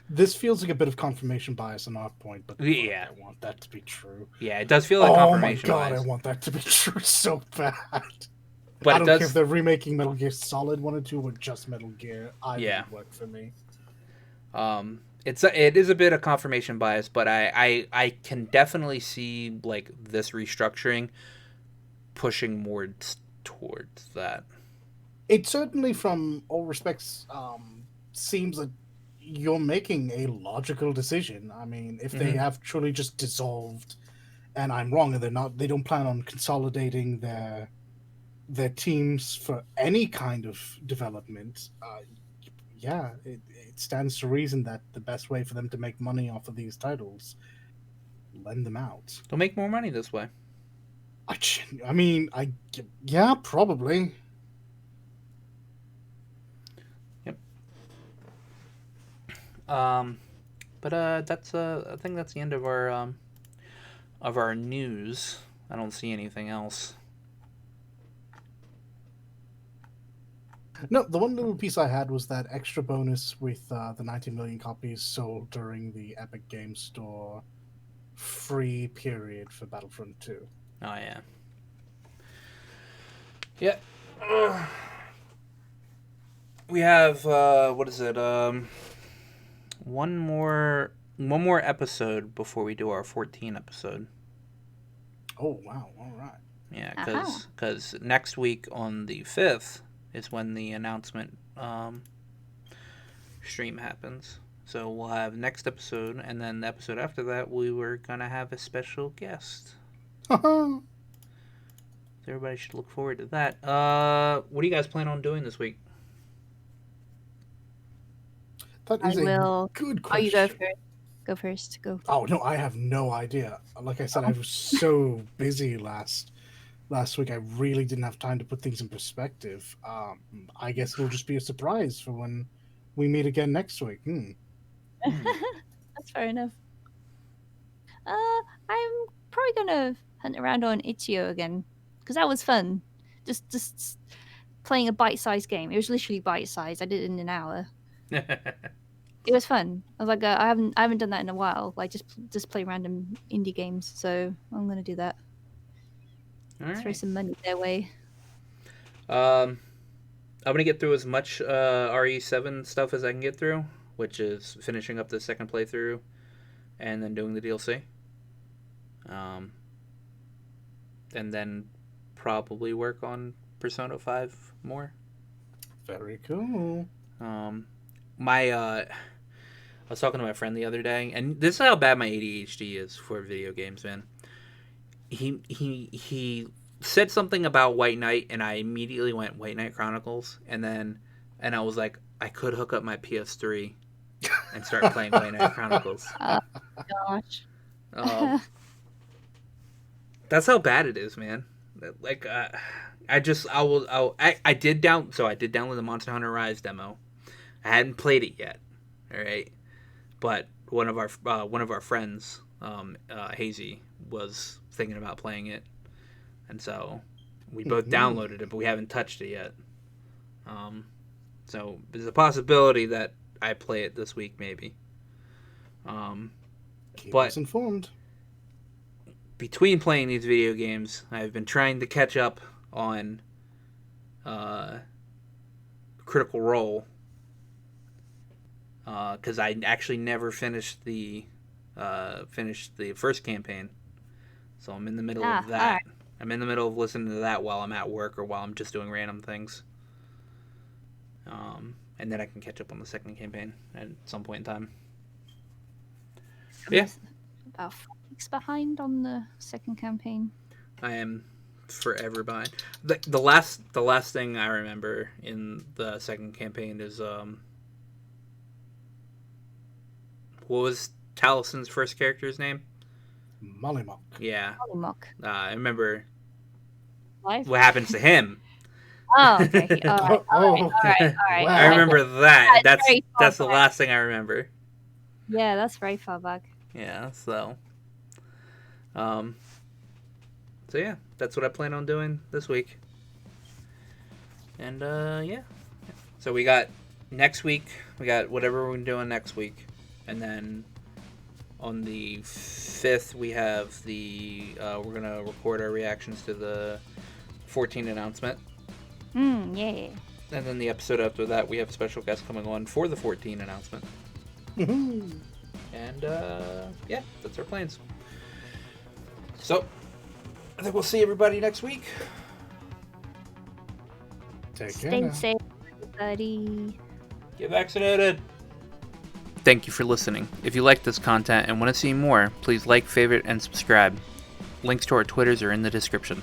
Speaker 2: This feels like a bit of confirmation bias on our point, but
Speaker 1: Yeah,
Speaker 2: I want that to be true.
Speaker 1: Yeah, it does feel like
Speaker 2: oh my
Speaker 1: confirmation
Speaker 2: god,
Speaker 1: bias.
Speaker 2: I want that to be true so bad.
Speaker 1: But
Speaker 2: I don't care if they're remaking Metal Gear Solid 1 and 2 or just Metal Gear. Either would work for me.
Speaker 1: It is a bit of confirmation bias, but I can definitely see like this restructuring pushing more towards that.
Speaker 2: It certainly, from all respects, seems like you're making a logical decision. I mean, if they have truly just dissolved, and I'm wrong, and they don't plan on consolidating their teams for any kind of development, it stands to reason that the best way for them to make money off of these titles, lend them out.
Speaker 1: They'll make more money this way.
Speaker 2: Yeah, probably.
Speaker 1: Yep. But that's I think that's the end of our news. I don't see anything else.
Speaker 2: No, the one little piece I had was that extra bonus with the 90 million copies sold during the Epic Games Store free period for Battlefront 2.
Speaker 1: Oh, yeah. Yeah. We have, what is it? One more episode before we do our 14 episode.
Speaker 2: Oh, wow. All right.
Speaker 1: Yeah, because next week on the 5th is when the announcement stream happens. So we'll have next episode, and then the episode after that, we were going to have a special guest. So everybody should look forward to that. What do you guys plan on doing this week?
Speaker 2: That is a good question.
Speaker 3: Oh, you go first. Go first. Go.
Speaker 2: Oh, no, I have no idea. Like I said, I was so busy last week. I really didn't have time to put things in perspective. I guess it'll just be a surprise for when we meet again next week.
Speaker 3: That's fair enough. I'm probably gonna hunt around on Itch.io again because that was fun. Just playing a bite-sized game. It was literally bite-sized. I did it in an hour. It was fun. I was like, I haven't done that in a while. Like just play random indie games. So I'm gonna do that.
Speaker 1: All
Speaker 3: Throw
Speaker 1: right.
Speaker 3: some money their way.
Speaker 1: I'm gonna get through as much RE7 stuff as I can get through, which is finishing up the second playthrough, and then doing the DLC. And then probably work on Persona 5 more.
Speaker 2: Very cool.
Speaker 1: I was talking to my friend the other day, and this is how bad my ADHD is for video games, man. He said something about White Knight, and I immediately went White Knight Chronicles, and I was like, I could hook up my PS3 and start playing White Knight Chronicles.
Speaker 3: Gosh.
Speaker 1: That's how bad it is, man. Like, I did download the Monster Hunter Rise demo. I hadn't played it yet, all right. But one of our friends, Hazy, was thinking about playing it, and so we both downloaded it, but we haven't touched it yet. So there's a possibility that I play it this week, maybe.
Speaker 2: Keep us informed.
Speaker 1: Between playing these video games, I've been trying to catch up on Critical Role, because I actually never finished the first campaign, so I'm in the middle of that. Right. I'm in the middle of listening to that while I'm at work or while I'm just doing random things. And then I can catch up on the second campaign at some point in time. Yeah.
Speaker 3: About 4 weeks behind on the second campaign.
Speaker 1: I am forever behind. The last thing I remember in the second campaign is what was Talison's first character's name?
Speaker 2: Mollymock.
Speaker 1: Yeah.
Speaker 3: Mollymock.
Speaker 1: I remember
Speaker 3: Life?
Speaker 1: What happens to him.
Speaker 3: Oh, okay. All right.
Speaker 1: I remember that. That's the last thing I remember.
Speaker 3: Yeah, that's very far back.
Speaker 1: Yeah, so yeah, that's what I plan on doing this week. And yeah. So we got next week, we got whatever we're doing next week. And then on the 5th, we have we're going to record our reactions to the 14 announcement.
Speaker 3: Yeah.
Speaker 1: And then the episode after that, we have a special guest coming on for the 14 announcement.
Speaker 2: Woohoo.
Speaker 1: And yeah, that's our plans. So, I think we'll see everybody next week.
Speaker 2: Take care
Speaker 3: Stay
Speaker 2: now.
Speaker 3: safe, everybody.
Speaker 1: Get vaccinated. Thank you for listening. If you like this content and want to see more, please like, favorite, and subscribe. Links to our Twitters are in the description.